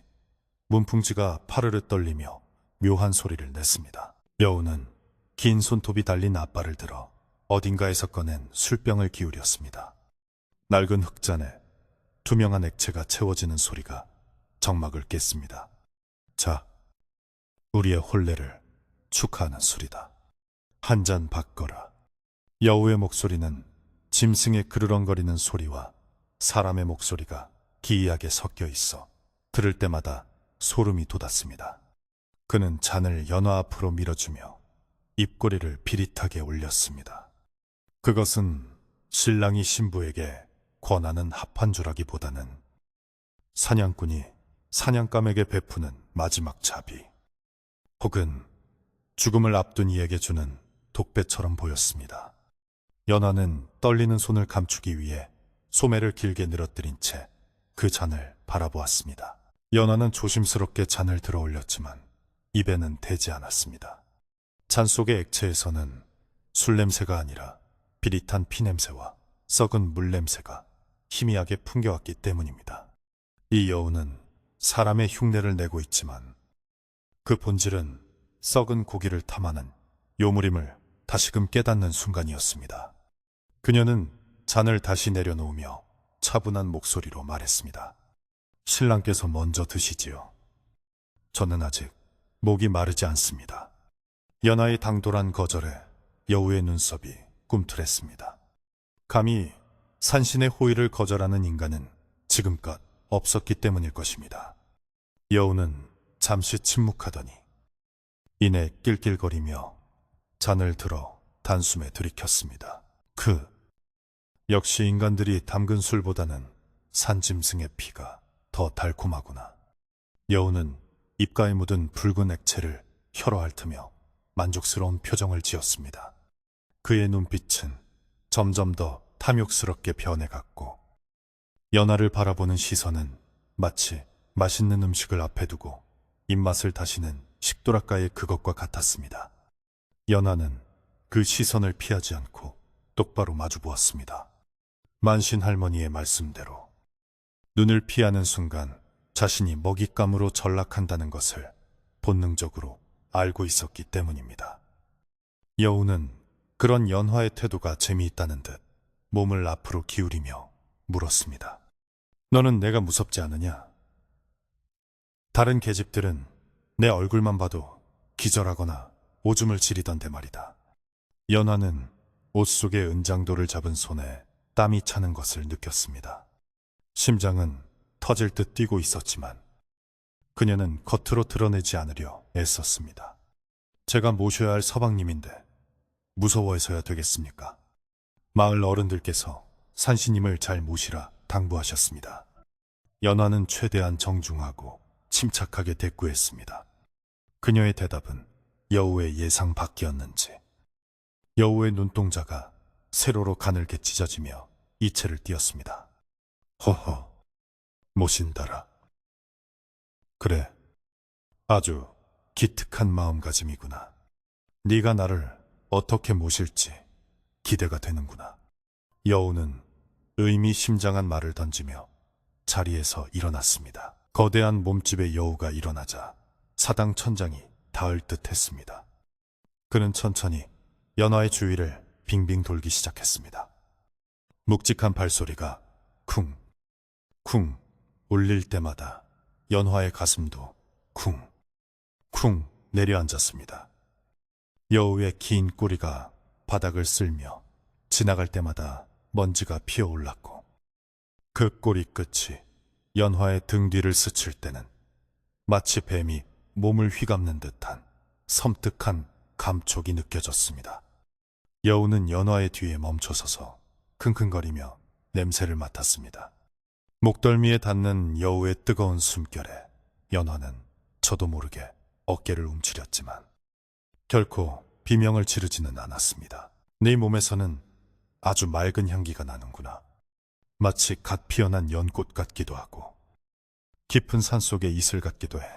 [SPEAKER 1] 문풍지가 파르르 떨리며 묘한 소리를 냈습니다. 여우는 긴 손톱이 달린 앞발을 들어 어딘가에서 꺼낸 술병을 기울였습니다. 낡은 흙잔에 투명한 액체가 채워지는 소리가 정막을 깼습니다. 자, 우리의 혼례를 축하하는 술이다. 한 잔 바꿔라. 여우의 목소리는 짐승의 그르렁거리는 소리와 사람의 목소리가 기이하게 섞여 있어 들을 때마다 소름이 돋았습니다. 그는 잔을 연화 앞으로 밀어주며 입꼬리를 비릿하게 올렸습니다. 그것은 신랑이 신부에게 권하는 합판주라기보다는 사냥꾼이 사냥감에게 베푸는 마지막 자비, 혹은 죽음을 앞둔 이에게 주는 독배처럼 보였습니다. 연화는 떨리는 손을 감추기 위해 소매를 길게 늘어뜨린 채 그 잔을 바라보았습니다. 연화는 조심스럽게 잔을 들어 올렸지만 입에는 대지 않았습니다. 잔 속의 액체에서는 술 냄새가 아니라 비릿한 피 냄새와 썩은 물 냄새가 희미하게 풍겨왔기 때문입니다. 이 여우는 사람의 흉내를 내고 있지만 그 본질은 썩은 고기를 탐하는 요물임을 다시금 깨닫는 순간이었습니다. 그녀는 잔을 다시 내려놓으며 차분한 목소리로 말했습니다. 신랑께서 먼저 드시지요. 저는 아직 목이 마르지 않습니다. 연하의 당돌한 거절에 여우의 눈썹이 꿈틀했습니다. 감히 산신의 호의를 거절하는 인간은 지금껏 없었기 때문일 것입니다. 여우는 잠시 침묵하더니 이내 낄낄거리며 잔을 들어 단숨에 들이켰습니다. 역시 인간들이 담근 술보다는 산짐승의 피가 더 달콤하구나. 여우는 입가에 묻은 붉은 액체를 혀로 핥으며 만족스러운 표정을 지었습니다. 그의 눈빛은 점점 더 탐욕스럽게 변해갔고 연하를 바라보는 시선은 마치 맛있는 음식을 앞에 두고 입맛을 다시는 식도락가의 그것과 같았습니다. 연하는 그 시선을 피하지 않고 똑바로 마주 보았습니다. 만신 할머니의 말씀대로 눈을 피하는 순간 자신이 먹잇감으로 전락한다는 것을 본능적으로 알고 있었기 때문입니다. 여우는 그런 연화의 태도가 재미있다는 듯 몸을 앞으로 기울이며 물었습니다. 너는 내가 무섭지 않으냐? 다른 계집들은 내 얼굴만 봐도 기절하거나 오줌을 지리던데 말이다. 연화는 옷 속의 은장도를 잡은 손에 땀이 차는 것을 느꼈습니다. 심장은 터질 듯 뛰고 있었지만 그녀는 겉으로 드러내지 않으려 애썼습니다. 제가 모셔야 할 서방님인데 무서워해서야 되겠습니까? 마을 어른들께서 산신님을 잘 모시라 당부하셨습니다. 연화는 최대한 정중하고 침착하게 대꾸했습니다. 그녀의 대답은 여우의 예상 밖이었는지 여우의 눈동자가 세로로 가늘게 찢어지며 이체를 띄었습니다. 허허, 모신다라. 그래, 아주 기특한 마음가짐이구나. 네가 나를 어떻게 모실지 기대가 되는구나. 여우는 의미심장한 말을 던지며 자리에서 일어났습니다. 거대한 몸집의 여우가 일어나자 사당 천장이 닿을 듯 했습니다. 그는 천천히 연화의 주위를 빙빙 돌기 시작했습니다. 묵직한 발소리가 쿵, 쿵 울릴 때마다 연화의 가슴도 쿵, 쿵 내려앉았습니다. 여우의 긴 꼬리가 바닥을 쓸며 지나갈 때마다 먼지가 피어올랐고 그 꼬리 끝이 연화의 등 뒤를 스칠 때는 마치 뱀이 몸을 휘감는 듯한 섬뜩한 감촉이 느껴졌습니다. 여우는 연화의 뒤에 멈춰서서 킁킁거리며 냄새를 맡았습니다. 목덜미에 닿는 여우의 뜨거운 숨결에 연화는 저도 모르게 어깨를 움츠렸지만 결코 비명을 지르지는 않았습니다. 네 몸에서는 아주 맑은 향기가 나는구나. 마치 갓 피어난 연꽃 같기도 하고 깊은 산속의 이슬 같기도 해.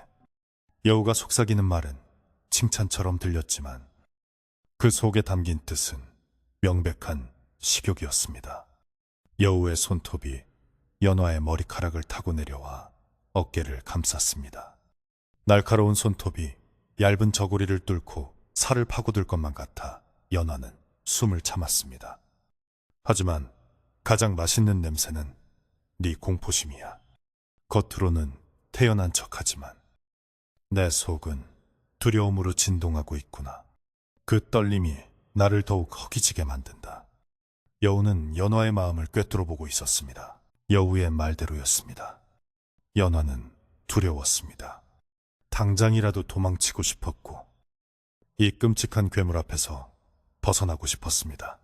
[SPEAKER 1] 여우가 속삭이는 말은 칭찬처럼 들렸지만 그 속에 담긴 뜻은 명백한 식욕이었습니다. 여우의 손톱이 연화의 머리카락을 타고 내려와 어깨를 감쌌습니다. 날카로운 손톱이 얇은 저고리를 뚫고 살을 파고들 것만 같아 연화는 숨을 참았습니다. 하지만 가장 맛있는 냄새는 네 공포심이야. 겉으로는 태연한 척하지만 내 속은 두려움으로 진동하고 있구나. 그 떨림이 나를 더욱 허기지게 만든다. 여우는 연화의 마음을 꿰뚫어 보고 있었습니다. 여우의 말대로였습니다. 연화는 두려웠습니다. 당장이라도 도망치고 싶었고 이 끔찍한 괴물 앞에서 벗어나고 싶었습니다.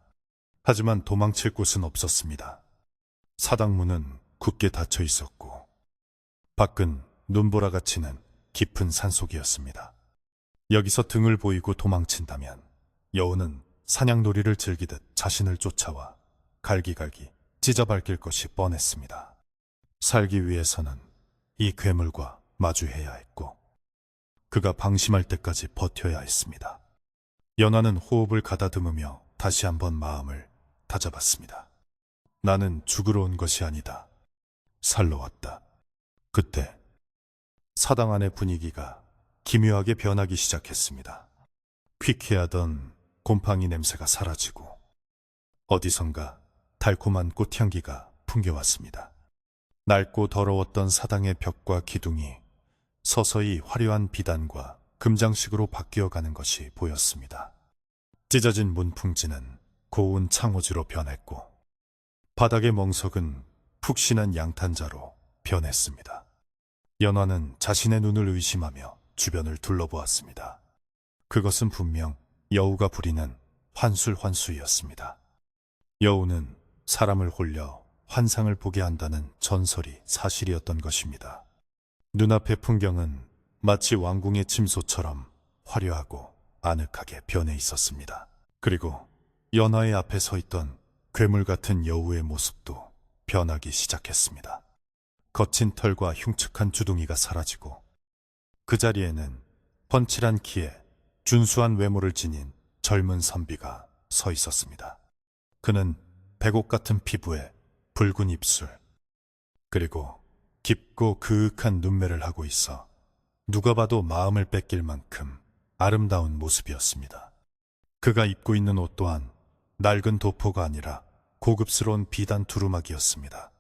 [SPEAKER 1] 하지만 도망칠 곳은 없었습니다. 사당문은 굳게 닫혀 있었고 밖은 눈보라가 치는 깊은 산속이었습니다. 여기서 등을 보이고 도망친다면 여우는 사냥놀이를 즐기듯 자신을 쫓아와 갈기갈기 찢어밟힐 것이 뻔했습니다. 살기 위해서는 이 괴물과 마주해야 했고 그가 방심할 때까지 버텨야 했습니다. 연화는 호흡을 가다듬으며 다시 한번 마음을 다잡았습니다. 나는 죽으러 온 것이 아니다. 살러 왔다. 그때 사당 안의 분위기가 기묘하게 변하기 시작했습니다. 퀴퀴하던 곰팡이 냄새가 사라지고 어디선가 달콤한 꽃향기가 풍겨왔습니다. 낡고 더러웠던 사당의 벽과 기둥이 서서히 화려한 비단과 금장식으로 바뀌어가는 것이 보였습니다. 찢어진 문풍지는 고운 창호지로 변했고 바닥의 멍석은 푹신한 양탄자로 변했습니다. 연화는 자신의 눈을 의심하며 주변을 둘러보았습니다. 그것은 분명 여우가 부리는 환술환수였습니다. 여우는 사람을 홀려 환상을 보게 한다는 전설이 사실이었던 것입니다. 눈앞의 풍경은 마치 왕궁의 침소처럼 화려하고 아늑하게 변해 있었습니다. 그리고 연화의 앞에 서 있던 괴물 같은 여우의 모습도 변하기 시작했습니다. 거친 털과 흉측한 주둥이가 사라지고 그 자리에는 펀칠한 키에 준수한 외모를 지닌 젊은 선비가 서 있었습니다. 그는 백옥 같은 피부에 붉은 입술, 그리고 깊고 그윽한 눈매를 하고 있어 누가 봐도 마음을 뺏길 만큼 아름다운 모습이었습니다. 그가 입고 있는 옷 또한 낡은 도포가 아니라 고급스러운 비단 두루마기였습니다.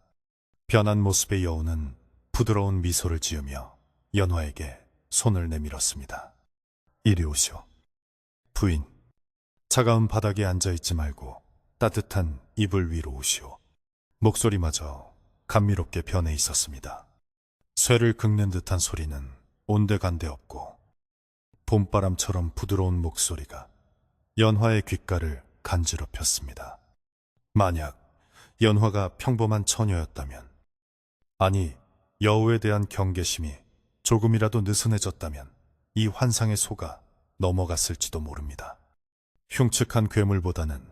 [SPEAKER 1] 변한 모습의 여우는 부드러운 미소를 지으며 연화에게 손을 내밀었습니다. 이리 오시오. 부인, 차가운 바닥에 앉아있지 말고 따뜻한 이불 위로 오시오. 목소리마저 감미롭게 변해 있었습니다. 쇠를 긁는 듯한 소리는 온데간데 없고 봄바람처럼 부드러운 목소리가 연화의 귓가를 간지럽혔습니다. 만약 연화가 평범한 처녀였다면, 아니 여우에 대한 경계심이 조금이라도 느슨해졌다면 이 환상의 소가 넘어갔을지도 모릅니다. 흉측한 괴물보다는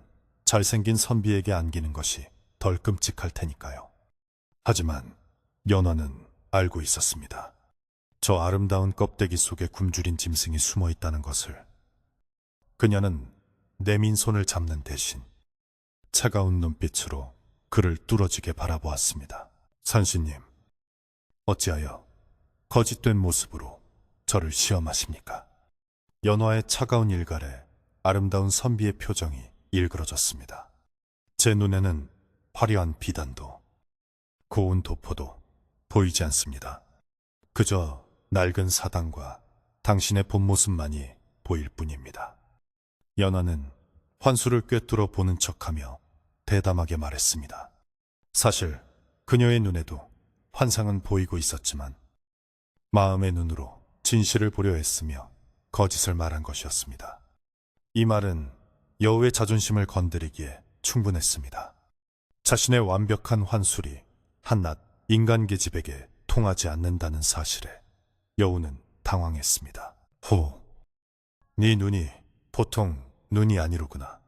[SPEAKER 1] 잘생긴 선비에게 안기는 것이 덜 끔찍할 테니까요. 하지만 연화는 알고 있었습니다. 저 아름다운 껍데기 속에 굶주린 짐승이 숨어 있다는 것을. 그녀는 내민 손을 잡는 대신 차가운 눈빛으로 그를 뚫어지게 바라보았습니다. 산신님, 어찌하여 거짓된 모습으로 저를 시험하십니까? 연화의 차가운 일갈에 아름다운 선비의 표정이 일그러졌습니다. 제 눈에는 화려한 비단도 고운 도포도 보이지 않습니다. 그저 낡은 사당과 당신의 본 모습만이 보일 뿐입니다. 연화는 환수를 꿰뚫어 보는 척하며 대담하게 말했습니다. 사실 그녀의 눈에도 환상은 보이고 있었지만 마음의 눈으로 진실을 보려 했으며 거짓을 말한 것이었습니다. 이 말은 여우의 자존심을 건드리기에 충분했습니다. 자신의 완벽한 환술이 한낱 인간 계집에게 통하지 않는다는 사실에 여우는 당황했습니다. 호, 네 눈이 보통 눈이 아니로구나.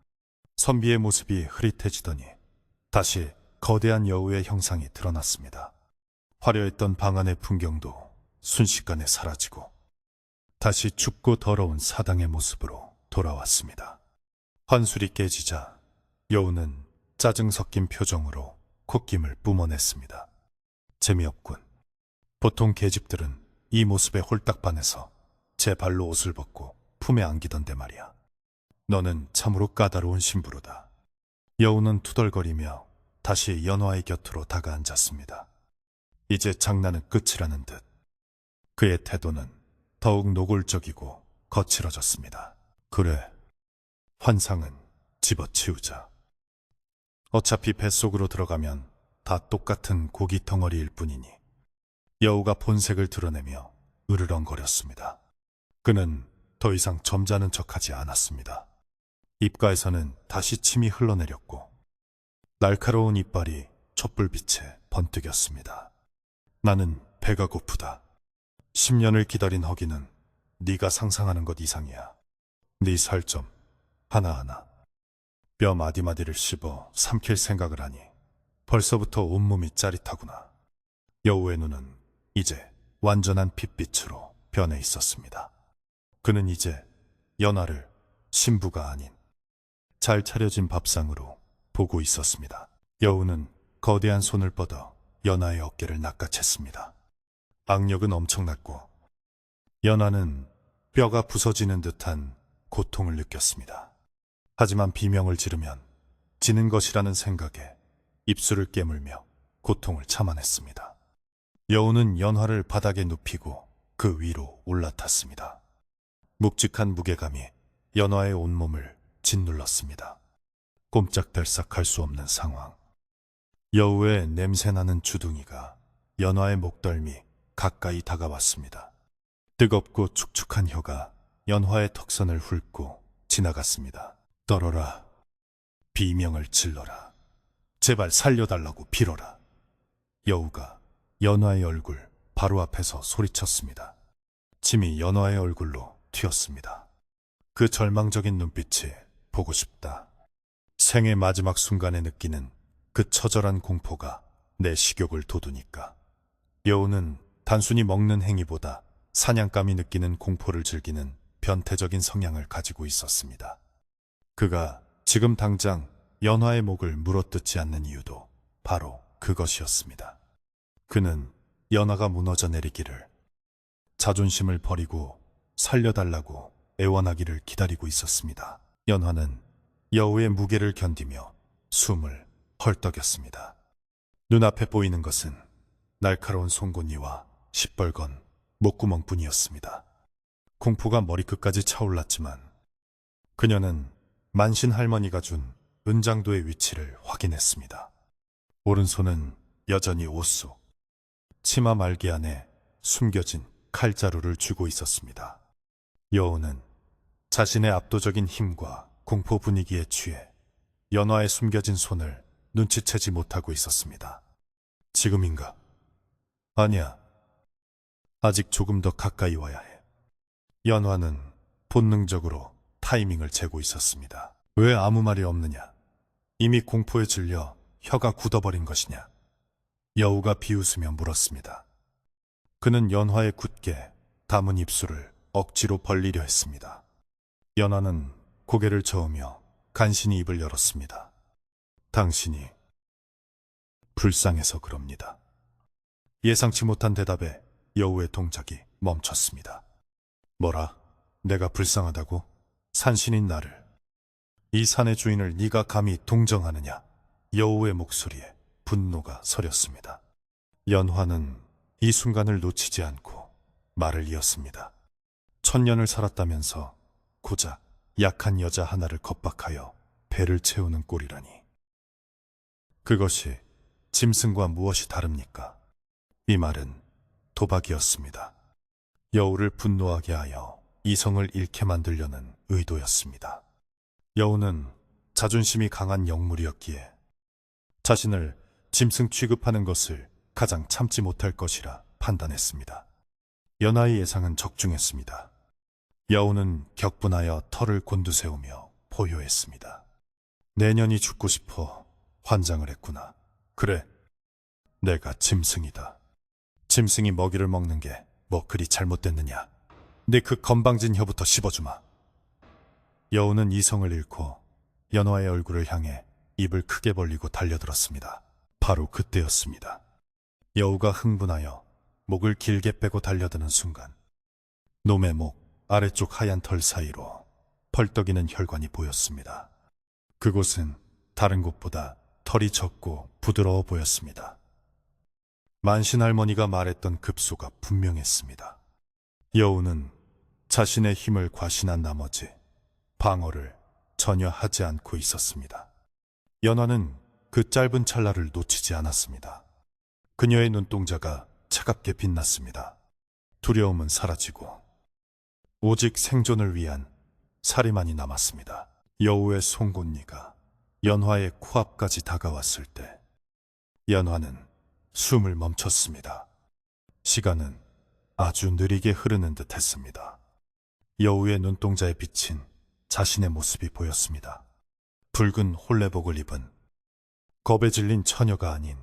[SPEAKER 1] 선비의 모습이 흐릿해지더니 다시 거대한 여우의 형상이 드러났습니다. 화려했던 방 안의 풍경도 순식간에 사라지고 다시 춥고 더러운 사당의 모습으로 돌아왔습니다. 환술이 깨지자 여우는 짜증 섞인 표정으로 콧김을 뿜어냈습니다. 재미없군. 보통 계집들은 이 모습에 홀딱 반해서 제 발로 옷을 벗고 품에 안기던데 말이야. 너는 참으로 까다로운 신부로다. 여우는 투덜거리며 다시 연화의 곁으로 다가앉았습니다. 이제 장난은 끝이라는 듯 그의 태도는 더욱 노골적이고 거칠어졌습니다. 그래, 환상은 집어치우자. 어차피 뱃속으로 들어가면 다 똑같은 고기 덩어리일 뿐이니. 여우가 본색을 드러내며 으르렁거렸습니다. 그는 더 이상 점잖은 척하지 않았습니다. 입가에서는 다시 침이 흘러내렸고 날카로운 이빨이 촛불빛에 번뜩였습니다. 나는 배가 고프다. 10년을 기다린 허기는 네가 상상하는 것 이상이야. 네 살점 하나하나 뼈 마디마디를 씹어 삼킬 생각을 하니 벌써부터 온몸이 짜릿하구나. 여우의 눈은 이제 완전한 핏빛으로 변해 있었습니다. 그는 이제 연화를 신부가 아닌 잘 차려진 밥상으로 보고 있었습니다. 여우는 거대한 손을 뻗어 연화의 어깨를 낚아챘습니다. 악력은 엄청났고 연화는 뼈가 부서지는 듯한 고통을 느꼈습니다. 하지만 비명을 지르면 지는 것이라는 생각에 입술을 깨물며 고통을 참아냈습니다. 여우는 연화를 바닥에 눕히고 그 위로 올라탔습니다. 묵직한 무게감이 연화의 온몸을 짓눌렀습니다. 꼼짝달싹 할 수 없는 상황. 여우의 냄새나는 주둥이가 연화의 목덜미 가까이 다가왔습니다. 뜨겁고 축축한 혀가 연화의 턱선을 훑고 지나갔습니다. 떨어라, 비명을 질러라. 제발 살려달라고 빌어라. 여우가 연화의 얼굴 바로 앞에서 소리쳤습니다. 침이 연화의 얼굴로 튀었습니다. 그 절망적인 눈빛이 보고 싶다. 생의 마지막 순간에 느끼는 그 처절한 공포가 내 식욕을 돋우니까. 여우는 단순히 먹는 행위보다 사냥감이 느끼는 공포를 즐기는 변태적인 성향을 가지고 있었습니다. 그가 지금 당장 연화의 목을 물어뜯지 않는 이유도 바로 그것이었습니다. 그는 연화가 무너져 내리기를, 자존심을 버리고 살려달라고 애원하기를 기다리고 있었습니다. 연화는 여우의 무게를 견디며 숨을 헐떡였습니다. 눈앞에 보이는 것은 날카로운 송곳니와 시뻘건 목구멍뿐이었습니다. 공포가 머리끝까지 차올랐지만 그녀는 만신 할머니가 준 은장도의 위치를 확인했습니다. 오른손은 여전히 옷 속, 치마 말기 안에 숨겨진 칼자루를 쥐고 있었습니다. 여우는 자신의 압도적인 힘과 공포 분위기에 취해 연화에 숨겨진 손을 눈치채지 못하고 있었습니다. 지금인가? 아니야. 아직 조금 더 가까이 와야 해. 연화는 본능적으로 타이밍을 재고 있었습니다. 왜 아무 말이 없느냐? 이미 공포에 질려 혀가 굳어버린 것이냐? 여우가 비웃으며 물었습니다. 그는 연화의 굳게 담은 입술을 억지로 벌리려 했습니다. 연화는 고개를 저으며 간신히 입을 열었습니다. 당신이 불쌍해서 그럽니다. 예상치 못한 대답에 여우의 동작이 멈췄습니다. 뭐라? 내가 불쌍하다고? 산신인 나를, 이 산의 주인을 네가 감히 동정하느냐? 여우의 목소리에 분노가 서렸습니다. 연화는 이 순간을 놓치지 않고 말을 이었습니다. 1000년을 살았다면서 고작 약한 여자 하나를 겁박하여 배를 채우는 꼴이라니. 그것이 짐승과 무엇이 다릅니까? 이 말은 도박이었습니다. 여우를 분노하게 하여 이성을 잃게 만들려는 의도였습니다. 여우는 자존심이 강한 영물이었기에 자신을 짐승 취급하는 것을 가장 참지 못할 것이라 판단했습니다. 연화의 예상은 적중했습니다. 여우는 격분하여 털을 곤두세우며 포효했습니다. 내년이 죽고 싶어 환장을 했구나. 그래, 내가 짐승이다. 짐승이 먹이를 먹는 게 뭐 그리 잘못됐느냐. 네 그 건방진 혀부터 씹어주마. 여우는 이성을 잃고 연화의 얼굴을 향해 입을 크게 벌리고 달려들었습니다. 바로 그때였습니다. 여우가 흥분하여 목을 길게 빼고 달려드는 순간 놈의 목 아래쪽 하얀 털 사이로 펄떡이는 혈관이 보였습니다. 그곳은 다른 곳보다 털이 적고 부드러워 보였습니다. 만신 할머니가 말했던 급소가 분명했습니다. 여우는 자신의 힘을 과신한 나머지 방어를 전혀 하지 않고 있었습니다. 연화는 그 짧은 찰나를 놓치지 않았습니다. 그녀의 눈동자가 차갑게 빛났습니다. 두려움은 사라지고 오직 생존을 위한 살이만이 남았습니다. 여우의 송곳니가 연화의 코앞까지 다가왔을 때 연화는 숨을 멈췄습니다. 시간은 아주 느리게 흐르는 듯 했습니다. 여우의 눈동자에 비친 자신의 모습이 보였습니다. 붉은 홀레복을 입은 겁에 질린 처녀가 아닌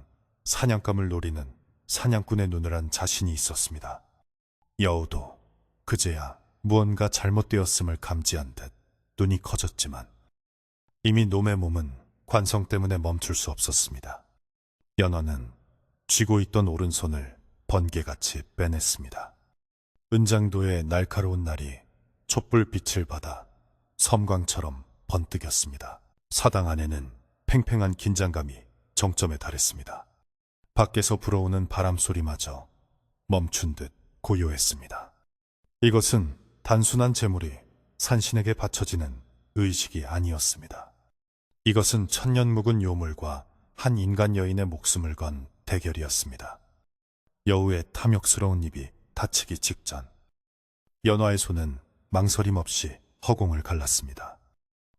[SPEAKER 1] 사냥감을 노리는 사냥꾼의 눈을 한 자신이 있었습니다. 여우도 그제야 무언가 잘못되었음을 감지한 듯 눈이 커졌지만 이미 놈의 몸은 관성 때문에 멈출 수 없었습니다. 연화는 쥐고 있던 오른손을 번개같이 빼냈습니다. 은장도의 날카로운 날이 촛불빛을 받아 섬광처럼 번뜩였습니다. 사당 안에는 팽팽한 긴장감이 정점에 달했습니다. 밖에서 불어오는 바람 소리마저 멈춘 듯 고요했습니다. 이것은 단순한 재물이 산신에게 바쳐지는 의식이 아니었습니다. 이것은 천년 묵은 요물과 한 인간 여인의 목숨을 건 대결이었습니다. 여우의 탐욕스러운 입이 다치기 직전 연화의 손은 망설임 없이 허공을 갈랐습니다.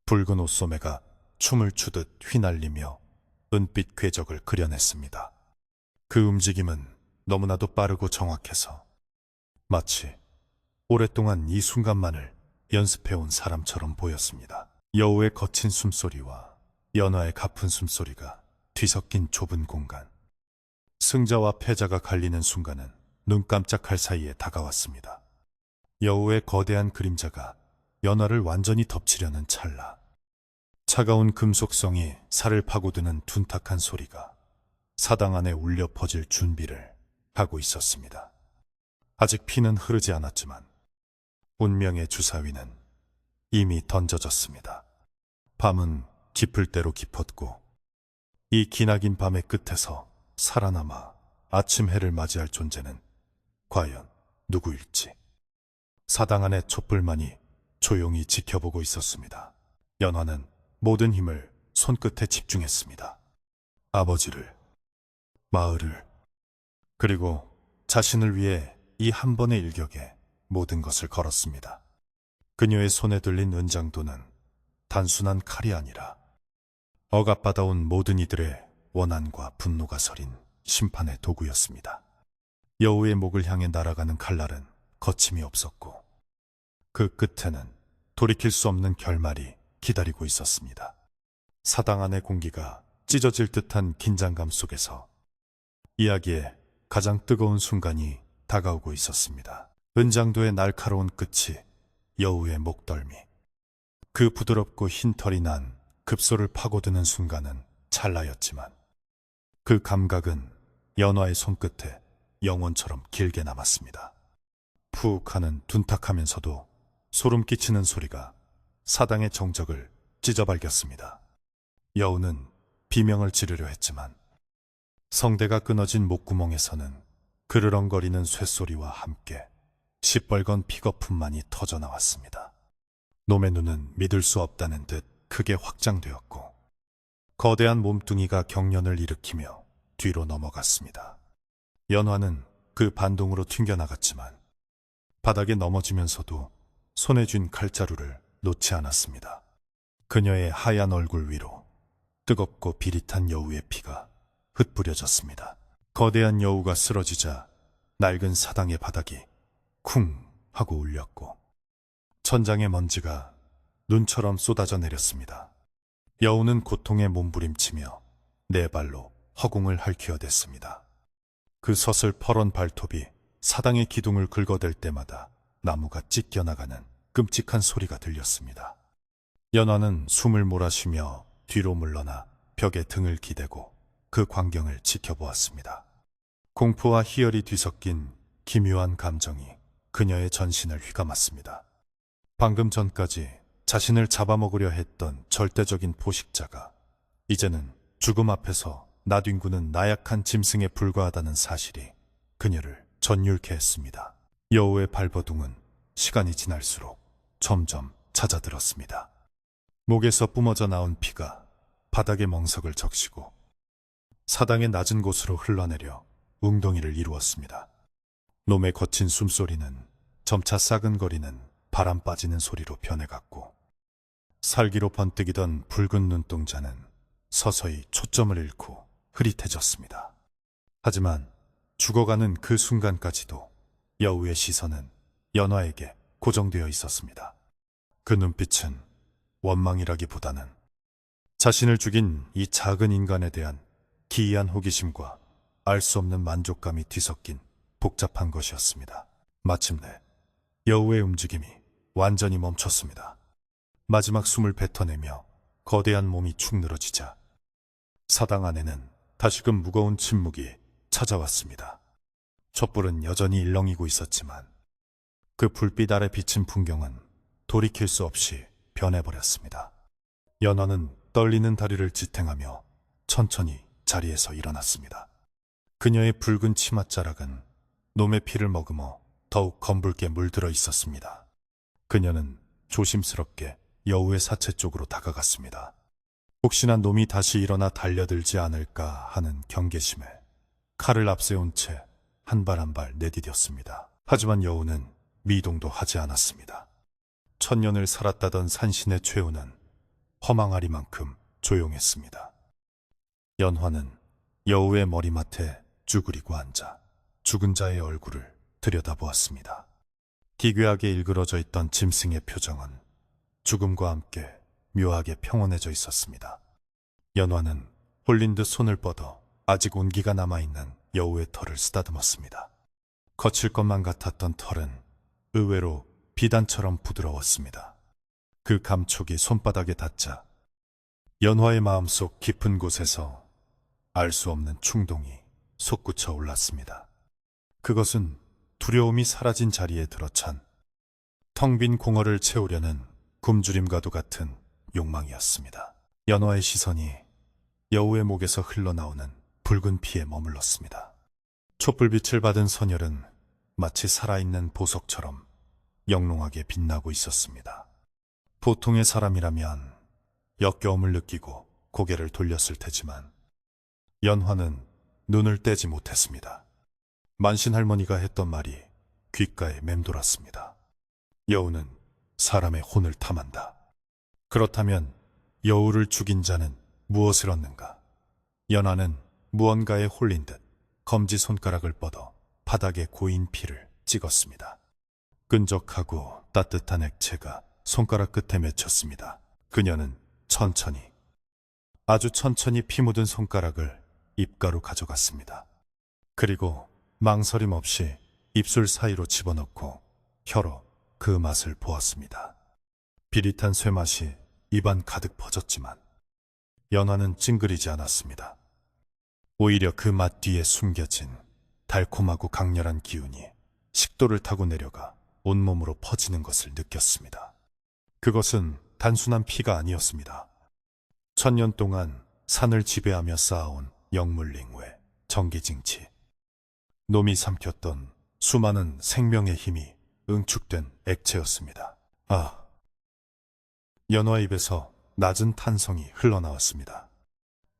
[SPEAKER 1] 붉은 옷소매가 춤을 추듯 휘날리며 은빛 궤적을 그려냈습니다. 그 움직임은 너무나도 빠르고 정확해서 마치 오랫동안 이 순간만을 연습해온 사람처럼 보였습니다. 여우의 거친 숨소리와 연화의 가쁜 숨소리가 뒤섞인 좁은 공간. 승자와 패자가 갈리는 순간은 눈 깜짝할 사이에 다가왔습니다. 여우의 거대한 그림자가 연화를 완전히 덮치려는 찰나, 차가운 금속성이 살을 파고드는 둔탁한 소리가 사당 안에 울려 퍼질 준비를 하고 있었습니다. 아직 피는 흐르지 않았지만 운명의 주사위는 이미 던져졌습니다. 밤은 깊을 대로 깊었고 이 기나긴 밤의 끝에서 살아남아 아침 해를 맞이할 존재는 과연 누구일지. 사당 안의 촛불만이 조용히 지켜보고 있었습니다. 연화는 모든 힘을 손끝에 집중했습니다. 아버지를, 마을을, 그리고 자신을 위해 이 한 번의 일격에 모든 것을 걸었습니다. 그녀의 손에 들린 은장도는 단순한 칼이 아니라 억압받아온 모든 이들의 원한과 분노가 서린 심판의 도구였습니다. 여우의 목을 향해 날아가는 칼날은 거침이 없었고 그 끝에는 돌이킬 수 없는 결말이 기다리고 있었습니다. 사당 안의 공기가 찢어질 듯한 긴장감 속에서 이야기의 가장 뜨거운 순간이 다가오고 있었습니다. 은장도의 날카로운 끝이 여우의 목덜미, 그 부드럽고 흰 털이 난 급소를 파고드는 순간은 찰나였지만 그 감각은 연화의 손끝에 영혼처럼 길게 남았습니다. 푹 하는 둔탁하면서도 소름 끼치는 소리가 사당의 정적을 찢어발겼습니다. 여우는 비명을 지르려 했지만 성대가 끊어진 목구멍에서는 그르렁거리는 쇳소리와 함께 시뻘건 피거품만이 터져나왔습니다. 놈의 눈은 믿을 수 없다는 듯 크게 확장되었고 거대한 몸뚱이가 경련을 일으키며 뒤로 넘어갔습니다. 연화는 그 반동으로 튕겨나갔지만 바닥에 넘어지면서도 손에 쥔 칼자루를 놓지 않았습니다. 그녀의 하얀 얼굴 위로 뜨겁고 비릿한 여우의 피가 흩뿌려졌습니다. 거대한 여우가 쓰러지자 낡은 사당의 바닥이 쿵 하고 울렸고 천장의 먼지가 눈처럼 쏟아져 내렸습니다. 여우는 고통에 몸부림치며 네 발로 허공을 핥히어댔습니다. 그 서슬퍼런 발톱이 사당의 기둥을 긁어댈 때마다 나무가 찢겨나가는 끔찍한 소리가 들렸습니다. 연화는 숨을 몰아쉬며 뒤로 물러나 벽에 등을 기대고 그 광경을 지켜보았습니다. 공포와 희열이 뒤섞인 기묘한 감정이 그녀의 전신을 휘감았습니다. 방금 전까지 자신을 잡아먹으려 했던 절대적인 포식자가 이제는 죽음 앞에서 나뒹구는 나약한 짐승에 불과하다는 사실이 그녀를 전율케 했습니다. 여우의 발버둥은 시간이 지날수록 점점 잦아들었습니다. 목에서 뿜어져 나온 피가 바닥의 멍석을 적시고 사당의 낮은 곳으로 흘러내려 웅덩이를 이루었습니다. 놈의 거친 숨소리는 점차 싸근거리는 바람 빠지는 소리로 변해갔고 살기로 번뜩이던 붉은 눈동자는 서서히 초점을 잃고 흐릿해졌습니다. 하지만 죽어가는 그 순간까지도 여우의 시선은 연화에게 고정되어 있었습니다. 그 눈빛은 원망이라기보다는 자신을 죽인 이 작은 인간에 대한 기이한 호기심과 알 수 없는 만족감이 뒤섞인 복잡한 것이었습니다. 마침내 여우의 움직임이 완전히 멈췄습니다. 마지막 숨을 뱉어내며 거대한 몸이 축 늘어지자 사당 안에는 다시금 무거운 침묵이 찾아왔습니다. 촛불은 여전히 일렁이고 있었지만 그 불빛 아래 비친 풍경은 돌이킬 수 없이 변해버렸습니다. 연화는 떨리는 다리를 지탱하며 천천히 자리에서 일어났습니다. 그녀의 붉은 치맛자락은 놈의 피를 머금어 더욱 검붉게 물들어 있었습니다. 그녀는 조심스럽게 여우의 사체 쪽으로 다가갔습니다. 혹시나 놈이 다시 일어나 달려들지 않을까 하는 경계심에 칼을 앞세운 채 한 발 한 발 내디뎠습니다. 하지만 여우는 미동도 하지 않았습니다. 천년을 살았다던 산신의 최후는 허망하리만큼 조용했습니다. 연화는 여우의 머리맡에 쭈그리고 앉아 죽은 자의 얼굴을 들여다보았습니다. 기괴하게 일그러져 있던 짐승의 표정은 죽음과 함께 묘하게 평온해져 있었습니다. 연화는 홀린 듯 손을 뻗어 아직 온기가 남아있는 여우의 털을 쓰다듬었습니다. 거칠 것만 같았던 털은 의외로 비단처럼 부드러웠습니다. 그 감촉이 손바닥에 닿자 연화의 마음속 깊은 곳에서 알 수 없는 충동이 솟구쳐 올랐습니다. 그것은 두려움이 사라진 자리에 들어찬 텅 빈 공허를 채우려는 굶주림과도 같은 욕망이었습니다. 연화의 시선이 여우의 목에서 흘러나오는 붉은 피에 머물렀습니다. 촛불빛을 받은 선혈은 마치 살아있는 보석처럼 영롱하게 빛나고 있었습니다. 보통의 사람이라면 역겨움을 느끼고 고개를 돌렸을 테지만 연화는 눈을 떼지 못했습니다. 만신 할머니가 했던 말이 귓가에 맴돌았습니다. 여우는 사람의 혼을 탐한다. 그렇다면 여우를 죽인 자는 무엇을 얻는가? 연화는 무언가에 홀린 듯 검지손가락을 뻗어 바닥에 고인 피를 찍었습니다. 끈적하고 따뜻한 액체가 손가락 끝에 맺혔습니다. 그녀는 천천히, 아주 천천히 피 묻은 손가락을 입가로 가져갔습니다. 그리고 망설임 없이 입술 사이로 집어넣고 혀로 그 맛을 보았습니다. 비릿한 쇠맛이 입안 가득 퍼졌지만 연화는 찡그리지 않았습니다. 오히려 그 맛 뒤에 숨겨진 달콤하고 강렬한 기운이 식도를 타고 내려가 온몸으로 퍼지는 것을 느꼈습니다. 그것은 단순한 피가 아니었습니다. 1000년 동안 산을 지배하며 쌓아온 영물링후의 정기징치, 놈이 삼켰던 수많은 생명의 힘이 응축된 액체였습니다. 아! 연화 입에서 낮은 탄성이 흘러나왔습니다.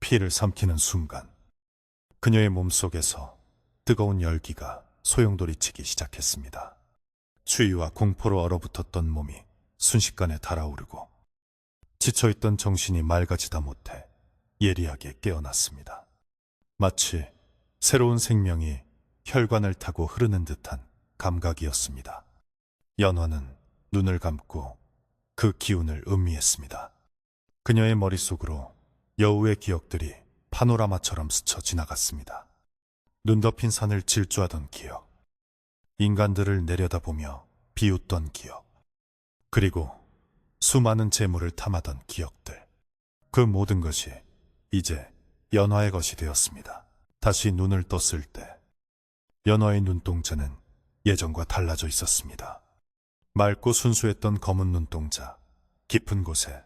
[SPEAKER 1] 피를 삼키는 순간 그녀의 몸속에서 뜨거운 열기가 소용돌이치기 시작했습니다. 추위와 공포로 얼어붙었던 몸이 순식간에 달아오르고 지쳐있던 정신이 맑아지다 못해 예리하게 깨어났습니다. 마치 새로운 생명이 혈관을 타고 흐르는 듯한 감각이었습니다. 연화는 눈을 감고 그 기운을 음미했습니다. 그녀의 머릿속으로 여우의 기억들이 파노라마처럼 스쳐 지나갔습니다. 눈 덮인 산을 질주하던 기억, 인간들을 내려다보며 비웃던 기억, 그리고 수많은 재물을 탐하던 기억들. 그 모든 것이 이제 연화의 것이 되었습니다. 다시 눈을 떴을 때 연화의 눈동자는 예전과 달라져 있었습니다. 맑고 순수했던 검은 눈동자, 깊은 곳에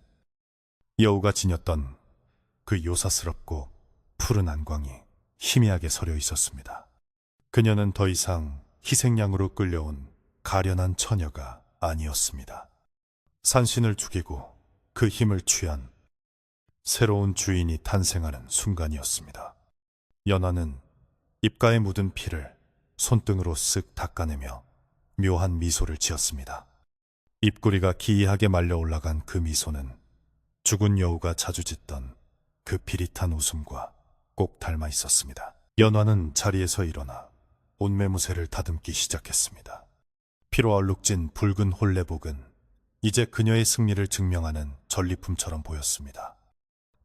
[SPEAKER 1] 여우가 지녔던 그 요사스럽고 푸른 안광이 희미하게 서려 있었습니다. 그녀는 더 이상 희생양으로 끌려온 가련한 처녀가 아니었습니다. 산신을 죽이고 그 힘을 취한 새로운 주인이 탄생하는 순간이었습니다. 연화는 입가에 묻은 피를 손등으로 쓱 닦아내며 묘한 미소를 지었습니다. 입꼬리가 기이하게 말려 올라간 그 미소는 죽은 여우가 자주 짓던 그 비릿한 웃음과 꼭 닮아 있었습니다. 연화는 자리에서 일어나 옷매무새를 다듬기 시작했습니다. 피로 얼룩진 붉은 홀레복은 이제 그녀의 승리를 증명하는 전리품처럼 보였습니다.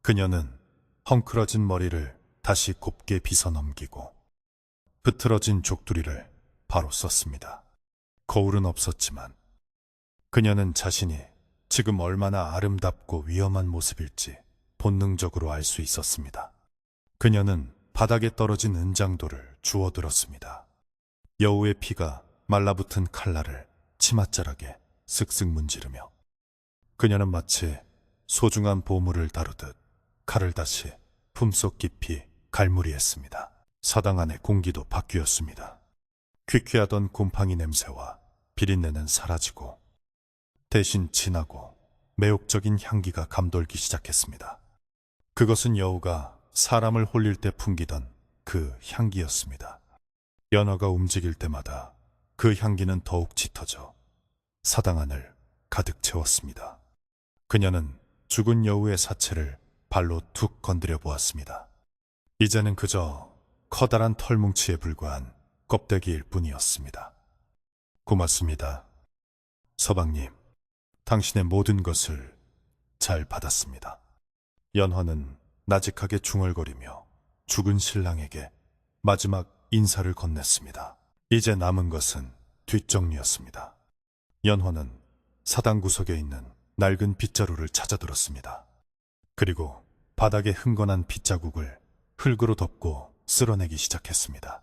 [SPEAKER 1] 그녀는 헝클어진 머리를 다시 곱게 빗어 넘기고 흐트러진 족두리를 바로 썼습니다. 거울은 없었지만 그녀는 자신이 지금 얼마나 아름답고 위험한 모습일지 본능적으로 알 수 있었습니다. 그녀는 바닥에 떨어진 은장도를 주워들었습니다. 여우의 피가 말라붙은 칼날을 치맛자락에 쓱쓱 문지르며 그녀는 마치 소중한 보물을 다루듯 칼을 다시 품속 깊이 갈무리했습니다. 사당 안의 공기도 바뀌었습니다. 퀴퀴하던 곰팡이 냄새와 비린내는 사라지고 대신 진하고 매혹적인 향기가 감돌기 시작했습니다. 그것은 여우가 사람을 홀릴 때 풍기던 그 향기였습니다. 연화가 움직일 때마다 그 향기는 더욱 짙어져 사당 안을 가득 채웠습니다. 그녀는 죽은 여우의 사체를 발로 툭 건드려 보았습니다. 이제는 그저 커다란 털뭉치에 불과한 껍데기일 뿐이었습니다. 고맙습니다. 서방님, 당신의 모든 것을 잘 받았습니다. 연화는 나직하게 중얼거리며 죽은 신랑에게 마지막 인사를 건넸습니다. 이제 남은 것은 뒷정리였습니다. 연화는 사당 구석에 있는 낡은 빗자루를 찾아들었습니다. 그리고 바닥에 흥건한 빗자국을 흙으로 덮고 쓸어내기 시작했습니다.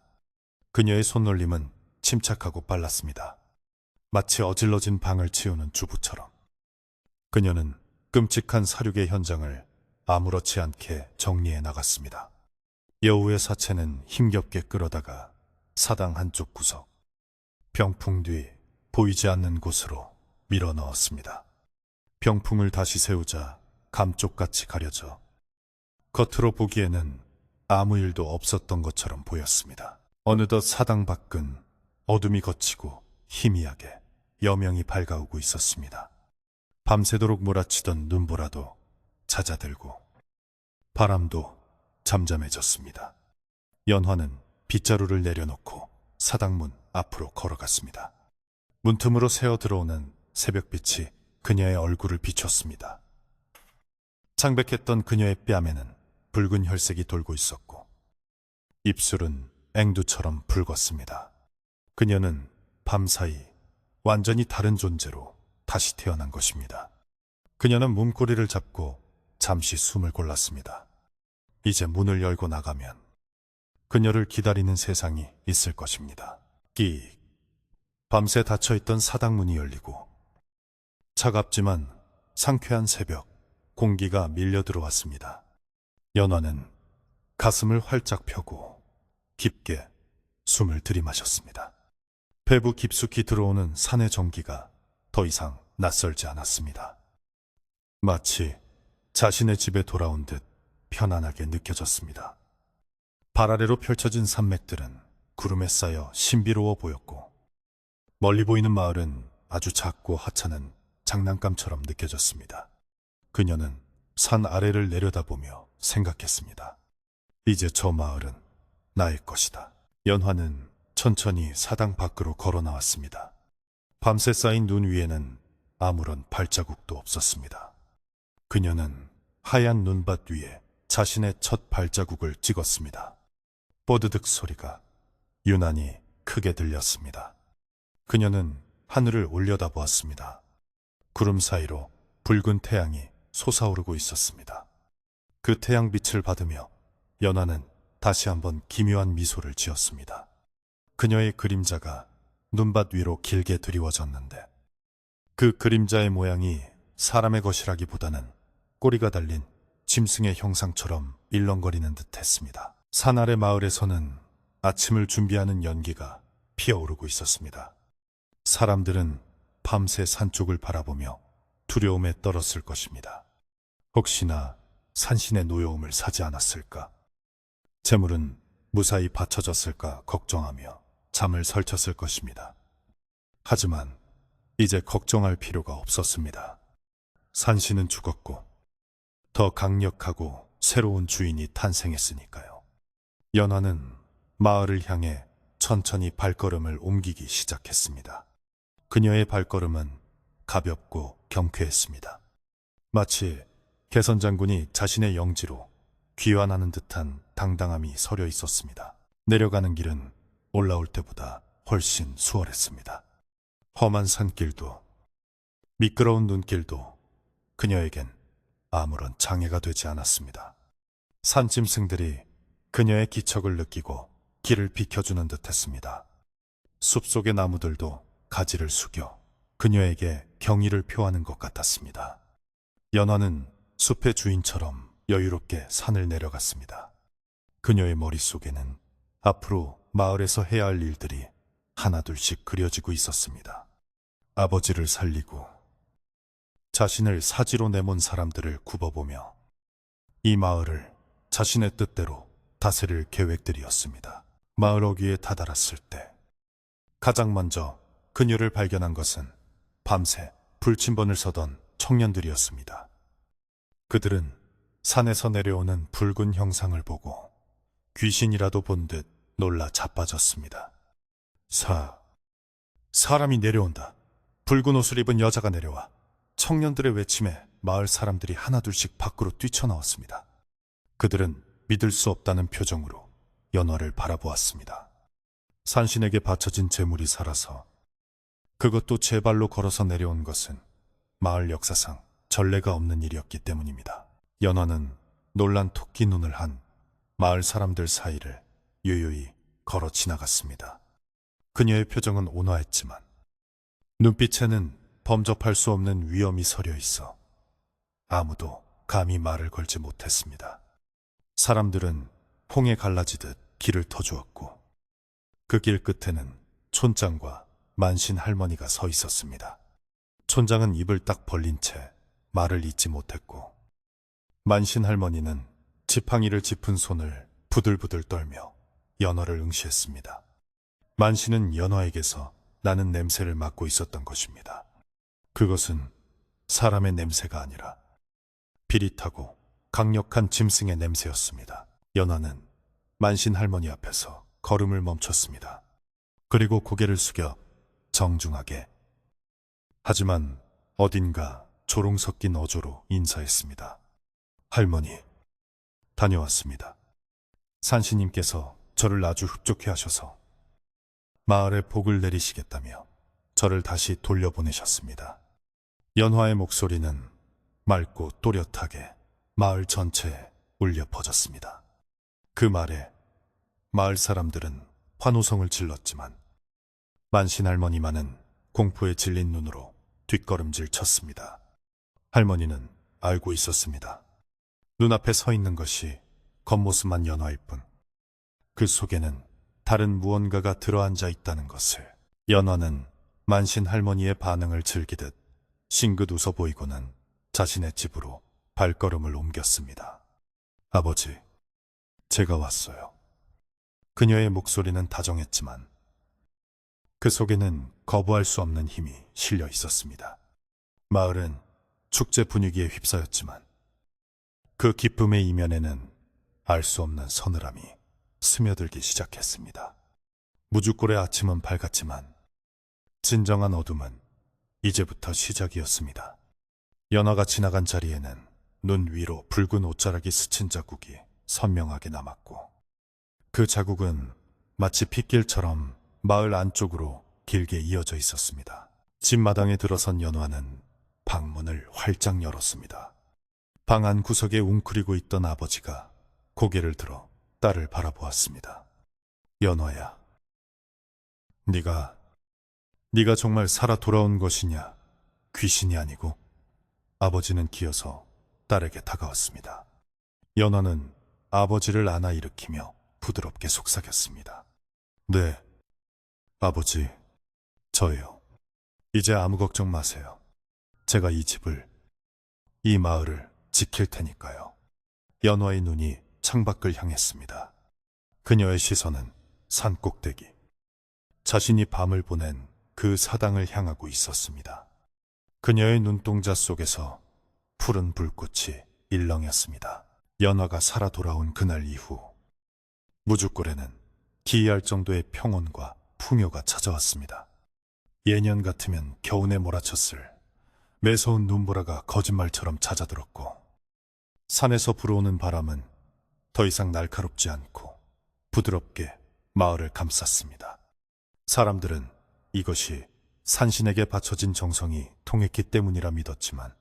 [SPEAKER 1] 그녀의 손놀림은 침착하고 빨랐습니다. 마치 어질러진 방을 치우는 주부처럼. 그녀는 끔찍한 사륙의 현장을 아무렇지 않게 정리해 나갔습니다. 여우의 사체는 힘겹게 끌어다가 사당 한쪽 구석, 병풍 뒤 보이지 않는 곳으로 밀어 넣었습니다. 병풍을 다시 세우자 감쪽같이 가려져 겉으로 보기에는 아무 일도 없었던 것처럼 보였습니다. 어느덧 사당 밖은 어둠이 걷히고 희미하게 여명이 밝아오고 있었습니다. 밤새도록 몰아치던 눈보라도 잦아들고 바람도 잠잠해졌습니다. 연화는 빗자루를 내려놓고 사당문 앞으로 걸어갔습니다. 문틈으로 새어 들어오는 새벽빛이 그녀의 얼굴을 비췄습니다. 창백했던 그녀의 뺨에는 붉은 혈색이 돌고 있었고 입술은 앵두처럼 붉었습니다. 그녀는 밤사이 완전히 다른 존재로 다시 태어난 것입니다. 그녀는 문고리를 잡고 잠시 숨을 골랐습니다. 이제 문을 열고 나가면 그녀를 기다리는 세상이 있을 것입니다. 끼익. 밤새 닫혀있던 사당문이 열리고 차갑지만 상쾌한 새벽 공기가 밀려 들어왔습니다. 연화는 가슴을 활짝 펴고 깊게 숨을 들이마셨습니다. 배부 깊숙이 들어오는 산의 정기가 더 이상 낯설지 않았습니다. 마치 자신의 집에 돌아온 듯 편안하게 느껴졌습니다. 발 아래로 펼쳐진 산맥들은 구름에 쌓여 신비로워 보였고 멀리 보이는 마을은 아주 작고 하찮은 장난감처럼 느껴졌습니다. 그녀는 산 아래를 내려다보며 생각했습니다. 이제 저 마을은 나의 것이다. 연화는 천천히 사당 밖으로 걸어 나왔습니다. 밤새 쌓인 눈 위에는 아무런 발자국도 없었습니다. 그녀는 하얀 눈밭 위에 자신의 첫 발자국을 찍었습니다. 뽀드득 소리가 유난히 크게 들렸습니다. 그녀는 하늘을 올려다보았습니다. 구름 사이로 붉은 태양이 솟아오르고 있었습니다. 그 태양빛을 받으며 연화는 다시 한번 기묘한 미소를 지었습니다. 그녀의 그림자가 눈밭 위로 길게 드리워졌는데 그 그림자의 모양이 사람의 것이라기보다는 꼬리가 달린 짐승의 형상처럼 일렁거리는 듯 했습니다. 산 아래 마을에서는 아침을 준비하는 연기가 피어오르고 있었습니다. 사람들은 밤새 산쪽을 바라보며 두려움에 떨었을 것입니다. 혹시나 산신의 노여움을 사지 않았을까? 재물은 무사히 바쳐졌을까 걱정하며 잠을 설쳤을 것입니다. 하지만 이제 걱정할 필요가 없었습니다. 산신은 죽었고 더 강력하고 새로운 주인이 탄생했으니까요. 연화는 마을을 향해 천천히 발걸음을 옮기기 시작했습니다. 그녀의 발걸음은 가볍고 경쾌했습니다. 마치 개선 장군이 자신의 영지로 귀환하는 듯한 당당함이 서려 있었습니다. 내려가는 길은 올라올 때보다 훨씬 수월했습니다. 험한 산길도 미끄러운 눈길도 그녀에겐 아무런 장애가 되지 않았습니다. 산짐승들이 그녀의 기척을 느끼고 길을 비켜주는 듯 했습니다. 숲속의 나무들도 가지를 숙여 그녀에게 경의를 표하는 것 같았습니다. 연화는 숲의 주인처럼 여유롭게 산을 내려갔습니다. 그녀의 머릿속에는 앞으로 마을에서 해야 할 일들이 하나둘씩 그려지고 있었습니다. 아버지를 살리고 자신을 사지로 내몬 사람들을 굽어보며 이 마을을 자신의 뜻대로 다스릴 계획들이었습니다. 마을 어귀에 다다랐을 때 가장 먼저 그녀를 발견한 것은 밤새 불침번을 서던 청년들이었습니다. 그들은 산에서 내려오는 붉은 형상을 보고 귀신이라도 본 듯 놀라 자빠졌습니다. 사람이 내려온다. 붉은 옷을 입은 여자가 내려와 청년들의 외침에 마을 사람들이 하나둘씩 밖으로 뛰쳐나왔습니다. 그들은 믿을 수 없다는 표정으로 연화를 바라보았습니다. 산신에게 바쳐진 재물이 살아서 그것도 제 발로 걸어서 내려온 것은 마을 역사상 전례가 없는 일이었기 때문입니다. 연화는 놀란 토끼 눈을 한 마을 사람들 사이를 유유히 걸어 지나갔습니다. 그녀의 표정은 온화했지만 눈빛에는 범접할 수 없는 위험이 서려 있어 아무도 감히 말을 걸지 못했습니다. 사람들은 홍에 갈라지듯 길을 터주었고 그 길 끝에는 촌장과 만신 할머니가 서 있었습니다. 촌장은 입을 딱 벌린 채 말을 잇지 못했고 만신 할머니는 지팡이를 짚은 손을 부들부들 떨며 연화를 응시했습니다. 만신은 연화에게서 나는 냄새를 맡고 있었던 것입니다. 그것은 사람의 냄새가 아니라 비릿하고 강력한 짐승의 냄새였습니다. 연화는 만신 할머니 앞에서 걸음을 멈췄습니다. 그리고 고개를 숙여 정중하게 하지만 어딘가 조롱 섞인 어조로 인사했습니다. 할머니, 다녀왔습니다. 산신님께서 저를 아주 흡족해 하셔서 마을에 복을 내리시겠다며 저를 다시 돌려보내셨습니다. 연화의 목소리는 맑고 또렷하게 마을 전체에 울려 퍼졌습니다. 그 말에 마을 사람들은 환호성을 질렀지만 만신 할머니만은 공포에 질린 눈으로 뒷걸음질 쳤습니다. 할머니는 알고 있었습니다. 눈앞에 서 있는 것이 겉모습만 연화일 뿐 그 속에는 다른 무언가가 들어앉아 있다는 것을. 연화는 만신 할머니의 반응을 즐기듯 싱긋 웃어 보이고는 자신의 집으로 발걸음을 옮겼습니다. 아버지, 제가 왔어요. 그녀의 목소리는 다정했지만 그 속에는 거부할 수 없는 힘이 실려 있었습니다. 마을은 축제 분위기에 휩싸였지만 그 기쁨의 이면에는 알 수 없는 서늘함이 스며들기 시작했습니다. 무주골의 아침은 밝았지만 진정한 어둠은 이제부터 시작이었습니다. 연화가 지나간 자리에는 눈 위로 붉은 옷자락이 스친 자국이 선명하게 남았고 그 자국은 마치 핏길처럼 마을 안쪽으로 길게 이어져 있었습니다. 집마당에 들어선 연화는 방문을 활짝 열었습니다. 방 안 구석에 웅크리고 있던 아버지가 고개를 들어 딸을 바라보았습니다. 연화야, 네가 정말 살아 돌아온 것이냐, 귀신이 아니고? 아버지는 기어서 딸에게 다가왔습니다. 연화는 아버지를 안아 일으키며 부드럽게 속삭였습니다. 네, 아버지, 저예요. 이제 아무 걱정 마세요. 제가 이 집을, 이 마을을 지킬 테니까요. 연화의 눈이 창밖을 향했습니다. 그녀의 시선은 산 꼭대기, 자신이 밤을 보낸 그 사당을 향하고 있었습니다. 그녀의 눈동자 속에서 푸른 불꽃이 일렁였습니다. 연화가 살아 돌아온 그날 이후 무주골에는 기이할 정도의 평온과 풍요가 찾아왔습니다. 예년 같으면 겨우내 몰아쳤을 매서운 눈보라가 거짓말처럼 잦아들었고 산에서 불어오는 바람은 더 이상 날카롭지 않고 부드럽게 마을을 감쌌습니다. 사람들은 이것이 산신에게 바쳐진 정성이 통했기 때문이라 믿었지만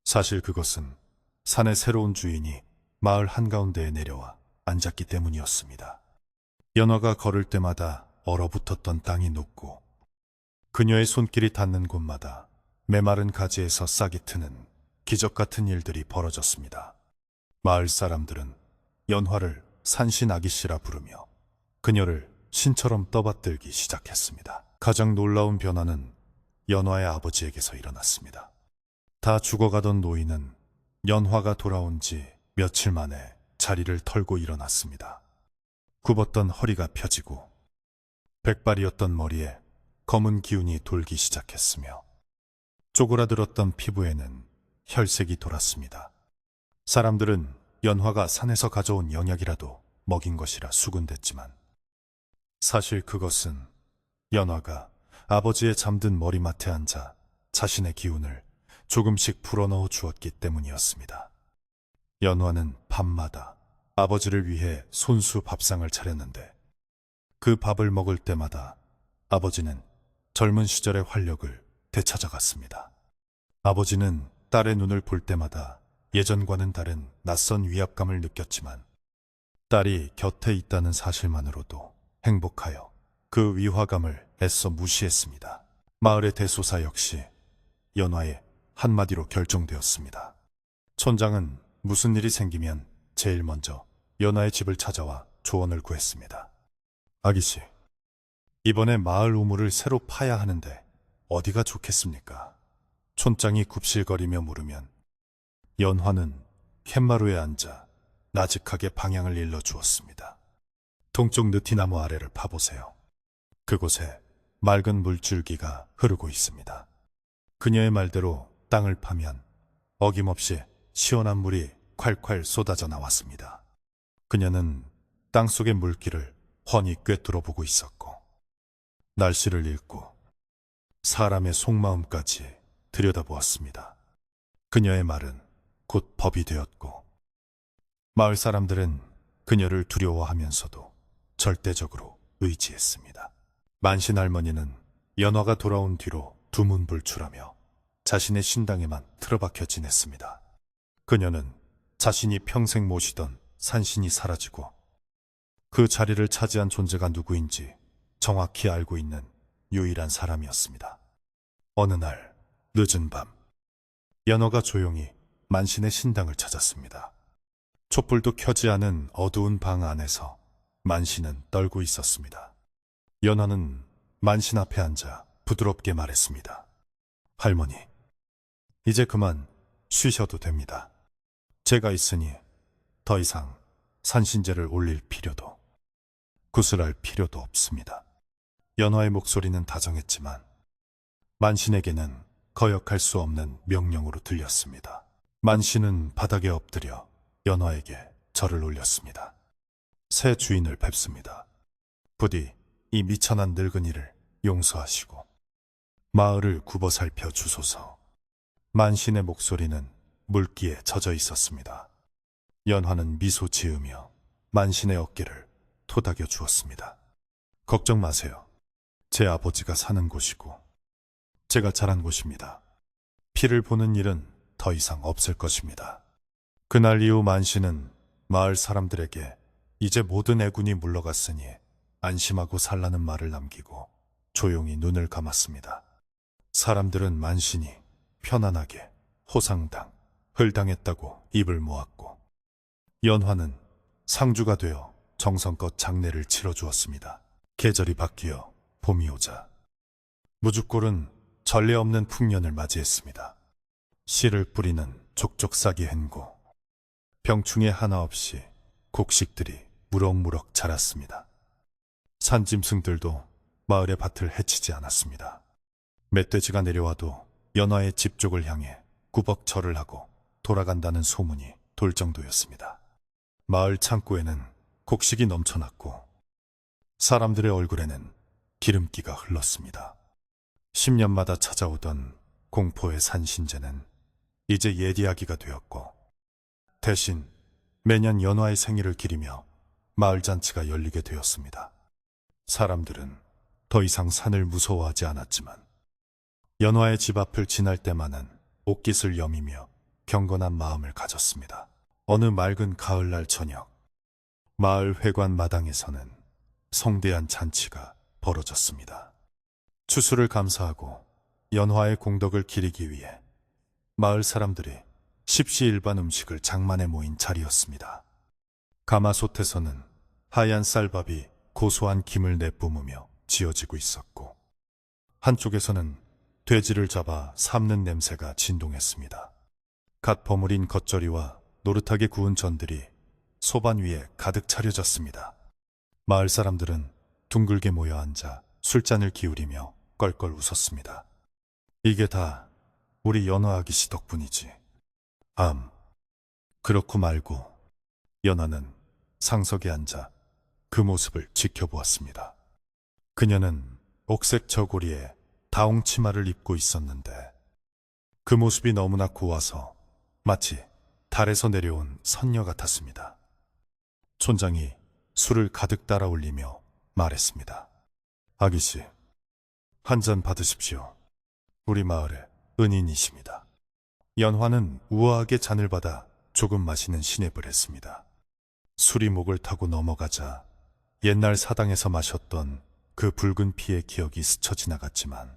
[SPEAKER 1] 사실 그것은 산의 새로운 주인이 마을 한가운데에 내려와 앉았기 때문이었습니다. 연화가 걸을 때마다 얼어붙었던 땅이 녹고 그녀의 손길이 닿는 곳마다 메마른 가지에서 싹이 트는 기적 같은 일들이 벌어졌습니다. 마을 사람들은 연화를 산신 아기씨라 부르며 그녀를 신처럼 떠받들기 시작했습니다. 가장 놀라운 변화는 연화의 아버지에게서 일어났습니다. 다 죽어가던 노인은 연화가 돌아온 지 며칠 만에 자리를 털고 일어났습니다. 굽었던 허리가 펴지고 백발이었던 머리에 검은 기운이 돌기 시작했으며 쪼그라들었던 피부에는 혈색이 돌았습니다. 사람들은 연화가 산에서 가져온 영약이라도 먹인 것이라 수군댔지만 사실 그것은 연화가 아버지의 잠든 머리맡에 앉아 자신의 기운을 조금씩 불어넣어 주었기 때문이었습니다. 연화는 밤마다 아버지를 위해 손수 밥상을 차렸는데 그 밥을 먹을 때마다 아버지는 젊은 시절의 활력을 되찾아갔습니다. 아버지는 딸의 눈을 볼 때마다 예전과는 다른 낯선 위압감을 느꼈지만 딸이 곁에 있다는 사실만으로도 행복하여 그 위화감을 애써 무시했습니다. 마을의 대소사 역시 연화의 한마디로 결정되었습니다. 촌장은 무슨 일이 생기면 제일 먼저 연화의 집을 찾아와 조언을 구했습니다. 아기씨, 이번에 마을 우물을 새로 파야 하는데 어디가 좋겠습니까? 촌장이 굽실거리며 물으면 연화는 툇마루에 앉아 나직하게 방향을 일러 주었습니다. 동쪽 느티나무 아래를 파보세요. 그곳에 맑은 물줄기가 흐르고 있습니다. 그녀의 말대로 땅을 파면 어김없이 시원한 물이 콸콸 쏟아져 나왔습니다. 그녀는 땅속의 물길을 훤히 꿰뚫어 보고 있었고 날씨를 읽고 사람의 속마음까지 들여다보았습니다. 그녀의 말은 곧 법이 되었고 마을 사람들은 그녀를 두려워하면서도 절대적으로 의지했습니다. 만신 할머니는 연화가 돌아온 뒤로 두문불출하며 자신의 신당에만 틀어박혀 지냈습니다. 그녀는 자신이 평생 모시던 산신이 사라지고 그 자리를 차지한 존재가 누구인지 정확히 알고 있는 유일한 사람이었습니다. 어느 날 늦은 밤, 연화가 조용히 만신의 신당을 찾았습니다. 촛불도 켜지 않은 어두운 방 안에서 만신은 떨고 있었습니다. 연화는 만신 앞에 앉아 부드럽게 말했습니다. 할머니, 이제 그만 쉬셔도 됩니다. 제가 있으니 더 이상 산신제를 올릴 필요도 구슬할 필요도 없습니다. 연화의 목소리는 다정했지만 만신에게는 거역할 수 없는 명령으로 들렸습니다. 만신은 바닥에 엎드려 연화에게 절을 올렸습니다. 새 주인을 뵙습니다. 부디 이 미천한 늙은이를 용서하시고 마을을 굽어 살펴 주소서. 만신의 목소리는 물기에 젖어 있었습니다. 연화는 미소 지으며 만신의 어깨를 토닥여 주었습니다. 걱정 마세요. 제 아버지가 사는 곳이고 제가 자란 곳입니다. 피를 보는 일은 더 이상 없을 것입니다. 그날 이후 만신은 마을 사람들에게 이제 모든 애군이 물러갔으니 안심하고 살라는 말을 남기고 조용히 눈을 감았습니다. 사람들은 만신이 편안하게 호상당, 헐당했다고 입을 모았고 연화는 상주가 되어 정성껏 장례를 치러주었습니다. 계절이 바뀌어 봄이 오자 무죽골은 전례 없는 풍년을 맞이했습니다. 씨를 뿌리는 족족싹이 hen고 병충해 하나 없이 곡식들이 무럭무럭 자랐습니다. 산짐승들도 마을의 밭을 해치지 않았습니다. 멧돼지가 내려와도 연화의 집 쪽을 향해 꾸벅절을 하고 돌아간다는 소문이 돌 정도였습니다. 마을 창고에는 곡식이 넘쳐났고 사람들의 얼굴에는 기름기가 흘렀습니다. 10년마다 찾아오던 공포의 산신제는 이제 예리하기가 되었고 대신 매년 연화의 생일을 기리며 마을 잔치가 열리게 되었습니다. 사람들은 더 이상 산을 무서워하지 않았지만 연화의 집 앞을 지날 때만은 옷깃을 여미며 경건한 마음을 가졌습니다. 어느 맑은 가을날 저녁, 마을 회관 마당에서는 성대한 잔치가 벌어졌습니다. 추수를 감사하고 연화의 공덕을 기리기 위해 마을 사람들이 십시일반 음식을 장만해 모인 자리였습니다. 가마솥에서는 하얀 쌀밥이 고소한 김을 내뿜으며 지어지고 있었고 한쪽에서는 돼지를 잡아 삶는 냄새가 진동했습니다. 갓 버무린 겉절이와 노릇하게 구운 전들이 소반 위에 가득 차려졌습니다. 마을 사람들은 둥글게 모여 앉아 술잔을 기울이며 껄껄 웃었습니다. 이게 다 우리 연화 아기씨 덕분이지. 그렇고 말고 연화는 상석에 앉아 그 모습을 지켜보았습니다. 그녀는 옥색 저고리에 다홍 치마를 입고 있었는데 그 모습이 너무나 고와서 마치 달에서 내려온 선녀 같았습니다. 촌장이 술을 가득 따라 올리며 말했습니다. 아기씨, 한 잔 받으십시오. 우리 마을의 은인이십니다. 연화는 우아하게 잔을 받아 조금 마시는 신입을 했습니다. 술이 목을 타고 넘어가자 옛날 사당에서 마셨던 그 붉은 피의 기억이 스쳐 지나갔지만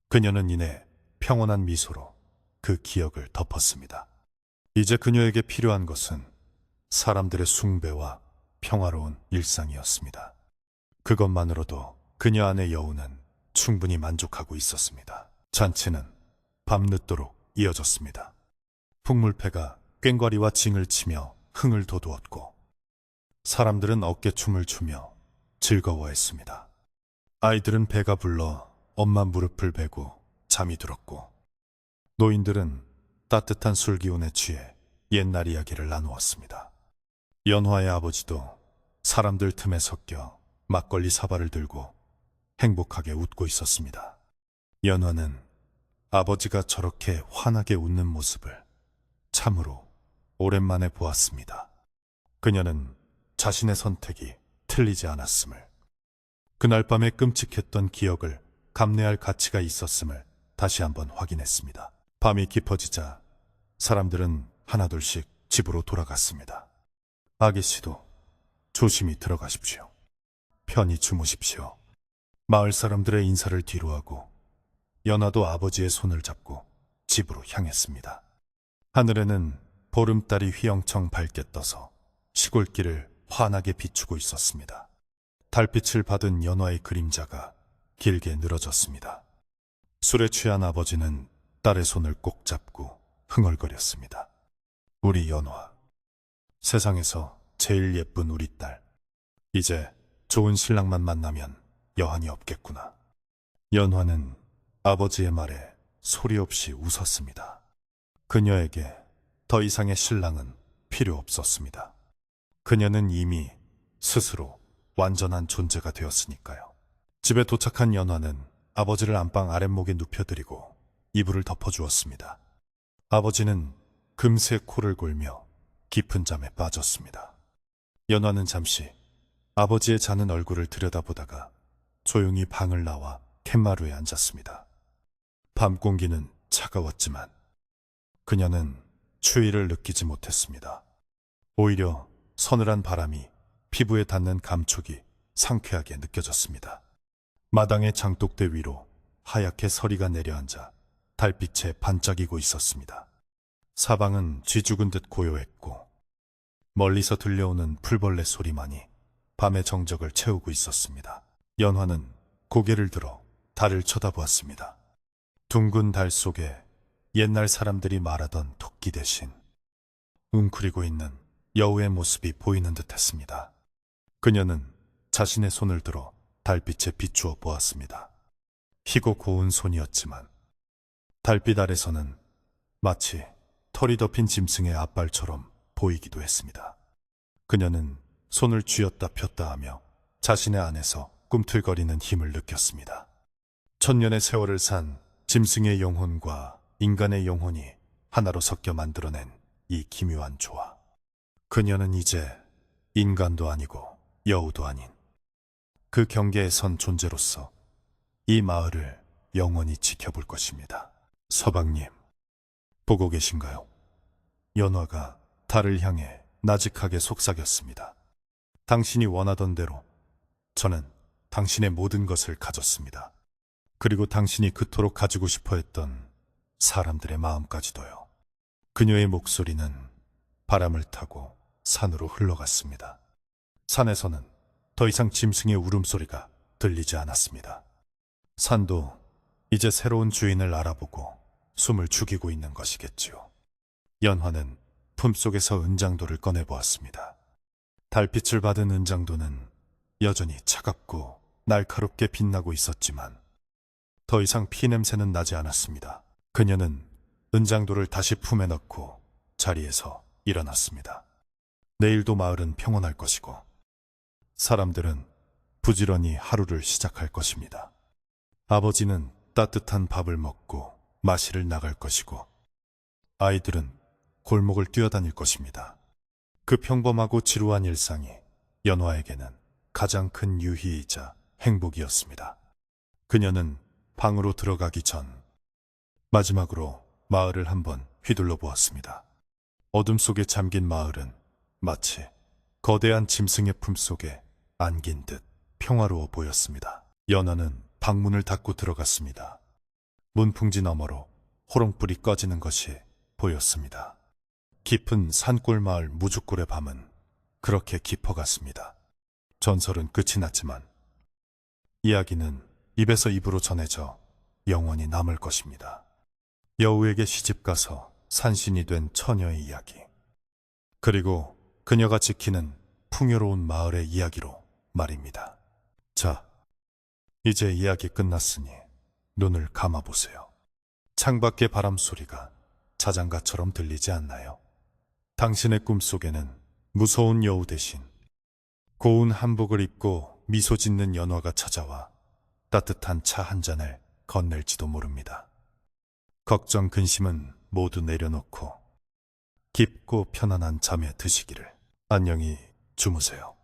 [SPEAKER 1] 그녀는 이내 평온한 미소로 그 기억을 덮었습니다. 이제 그녀에게 필요한 것은 사람들의 숭배와 평화로운 일상이었습니다. 그것만으로도 그녀 안의 여우는 충분히 만족하고 있었습니다. 잔치는 밤늦도록 이어졌습니다. 풍물패가 꽹과리와 징을 치며 흥을 돋우었고 사람들은 어깨춤을 추며 즐거워했습니다. 아이들은 배가 불러 엄마 무릎을 베고 잠이 들었고 노인들은 따뜻한 술기운에 취해 옛날 이야기를 나누었습니다. 연화의 아버지도 사람들 틈에 섞여 막걸리 사발을 들고 행복하게 웃고 있었습니다. 연화는 아버지가 저렇게 환하게 웃는 모습을 참으로 오랜만에 보았습니다. 그녀는 자신의 선택이 틀리지 않았음을, 그날 밤에 끔찍했던 기억을 감내할 가치가 있었음을 다시 한번 확인했습니다. 밤이 깊어지자 사람들은 하나둘씩 집으로 돌아갔습니다. 아기씨도 조심히 들어가십시오. 편히 주무십시오. 마을 사람들의 인사를 뒤로하고 연화도 아버지의 손을 잡고 집으로 향했습니다. 하늘에는 보름달이 휘영청 밝게 떠서 시골길을 환하게 비추고 있었습니다. 달빛을 받은 연화의 그림자가 길게 늘어졌습니다. 술에 취한 아버지는 딸의 손을 꼭 잡고 흥얼거렸습니다. 우리 연화, 세상에서 제일 예쁜 우리 딸. 이제 좋은 신랑만 만나면 여한이 없겠구나. 연화는 아버지의 말에 소리 없이 웃었습니다. 그녀에게 더 이상의 신랑은 필요 없었습니다. 그녀는 이미 스스로 완전한 존재가 되었으니까요. 집에 도착한 연화는 아버지를 안방 아랫목에 눕혀드리고 이불을 덮어주었습니다. 아버지는 금세 코를 골며 깊은 잠에 빠졌습니다. 연화는 잠시 아버지의 자는 얼굴을 들여다보다가 조용히 방을 나와 캔마루에 앉았습니다. 밤 공기는 차가웠지만 그녀는 추위를 느끼지 못했습니다. 오히려 서늘한 바람이 피부에 닿는 감촉이 상쾌하게 느껴졌습니다. 마당의 장독대 위로 하얗게 서리가 내려앉아 달빛에 반짝이고 있었습니다. 사방은 쥐죽은 듯 고요했고 멀리서 들려오는 풀벌레 소리만이 밤의 정적을 채우고 있었습니다. 연화는 고개를 들어 달을 쳐다보았습니다. 둥근 달 속에 옛날 사람들이 말하던 토끼 대신 웅크리고 있는 여우의 모습이 보이는 듯 했습니다. 그녀는 자신의 손을 들어 달빛에 비추어 보았습니다. 희고 고운 손이었지만 달빛 아래서는 마치 털이 덮인 짐승의 앞발처럼 보이기도 했습니다. 그녀는 손을 쥐었다 폈다 하며 자신의 안에서 꿈틀거리는 힘을 느꼈습니다. 천년의 세월을 산 짐승의 영혼과 인간의 영혼이 하나로 섞여 만들어낸 이 기묘한 조화. 그녀는 이제 인간도 아니고 여우도 아닌 그 경계에 선 존재로서 이 마을을 영원히 지켜볼 것입니다. 서방님, 보고 계신가요? 연화가 달을 향해 나직하게 속삭였습니다. 당신이 원하던 대로 저는 당신의 모든 것을 가졌습니다. 그리고 당신이 그토록 가지고 싶어 했던 사람들의 마음까지도요. 그녀의 목소리는 바람을 타고 산으로 흘러갔습니다. 산에서는 더 이상 짐승의 울음소리가 들리지 않았습니다. 산도 이제 새로운 주인을 알아보고 숨을 죽이고 있는 것이겠지요. 연화는 품속에서 은장도를 꺼내보았습니다. 달빛을 받은 은장도는 여전히 차갑고 날카롭게 빛나고 있었지만 더 이상 피냄새는 나지 않았습니다. 그녀는 은장도를 다시 품에 넣고 자리에서 일어났습니다. 내일도 마을은 평온할 것이고 사람들은 부지런히 하루를 시작할 것입니다. 아버지는 따뜻한 밥을 먹고 마실을 나갈 것이고 아이들은 골목을 뛰어다닐 것입니다. 그 평범하고 지루한 일상이 연화에게는 가장 큰 유희이자 행복이었습니다. 그녀는 방으로 들어가기 전 마지막으로 마을을 한번 휘둘러 보았습니다. 어둠 속에 잠긴 마을은 마치 거대한 짐승의 품속에 안긴 듯 평화로워 보였습니다. 연화는 방문을 닫고 들어갔습니다. 문풍지 너머로 호롱불이 꺼지는 것이 보였습니다. 깊은 산골 마을 무죽골의 밤은 그렇게 깊어갔습니다. 전설은 끝이 났지만 이야기는 입에서 입으로 전해져 영원히 남을 것입니다. 여우에게 시집가서 산신이 된 처녀의 이야기, 그리고 그녀가 지키는 풍요로운 마을의 이야기로 말입니다. 자, 이제 이야기 끝났으니 눈을 감아보세요. 창밖의 바람 소리가 자장가처럼 들리지 않나요? 당신의 꿈속에는 무서운 여우 대신 고운 한복을 입고 미소 짓는 연화가 찾아와 따뜻한 차 한 잔을 건넬지도 모릅니다. 걱정 근심은 모두 내려놓고 깊고 편안한 잠에 드시기를. 안녕히 주무세요.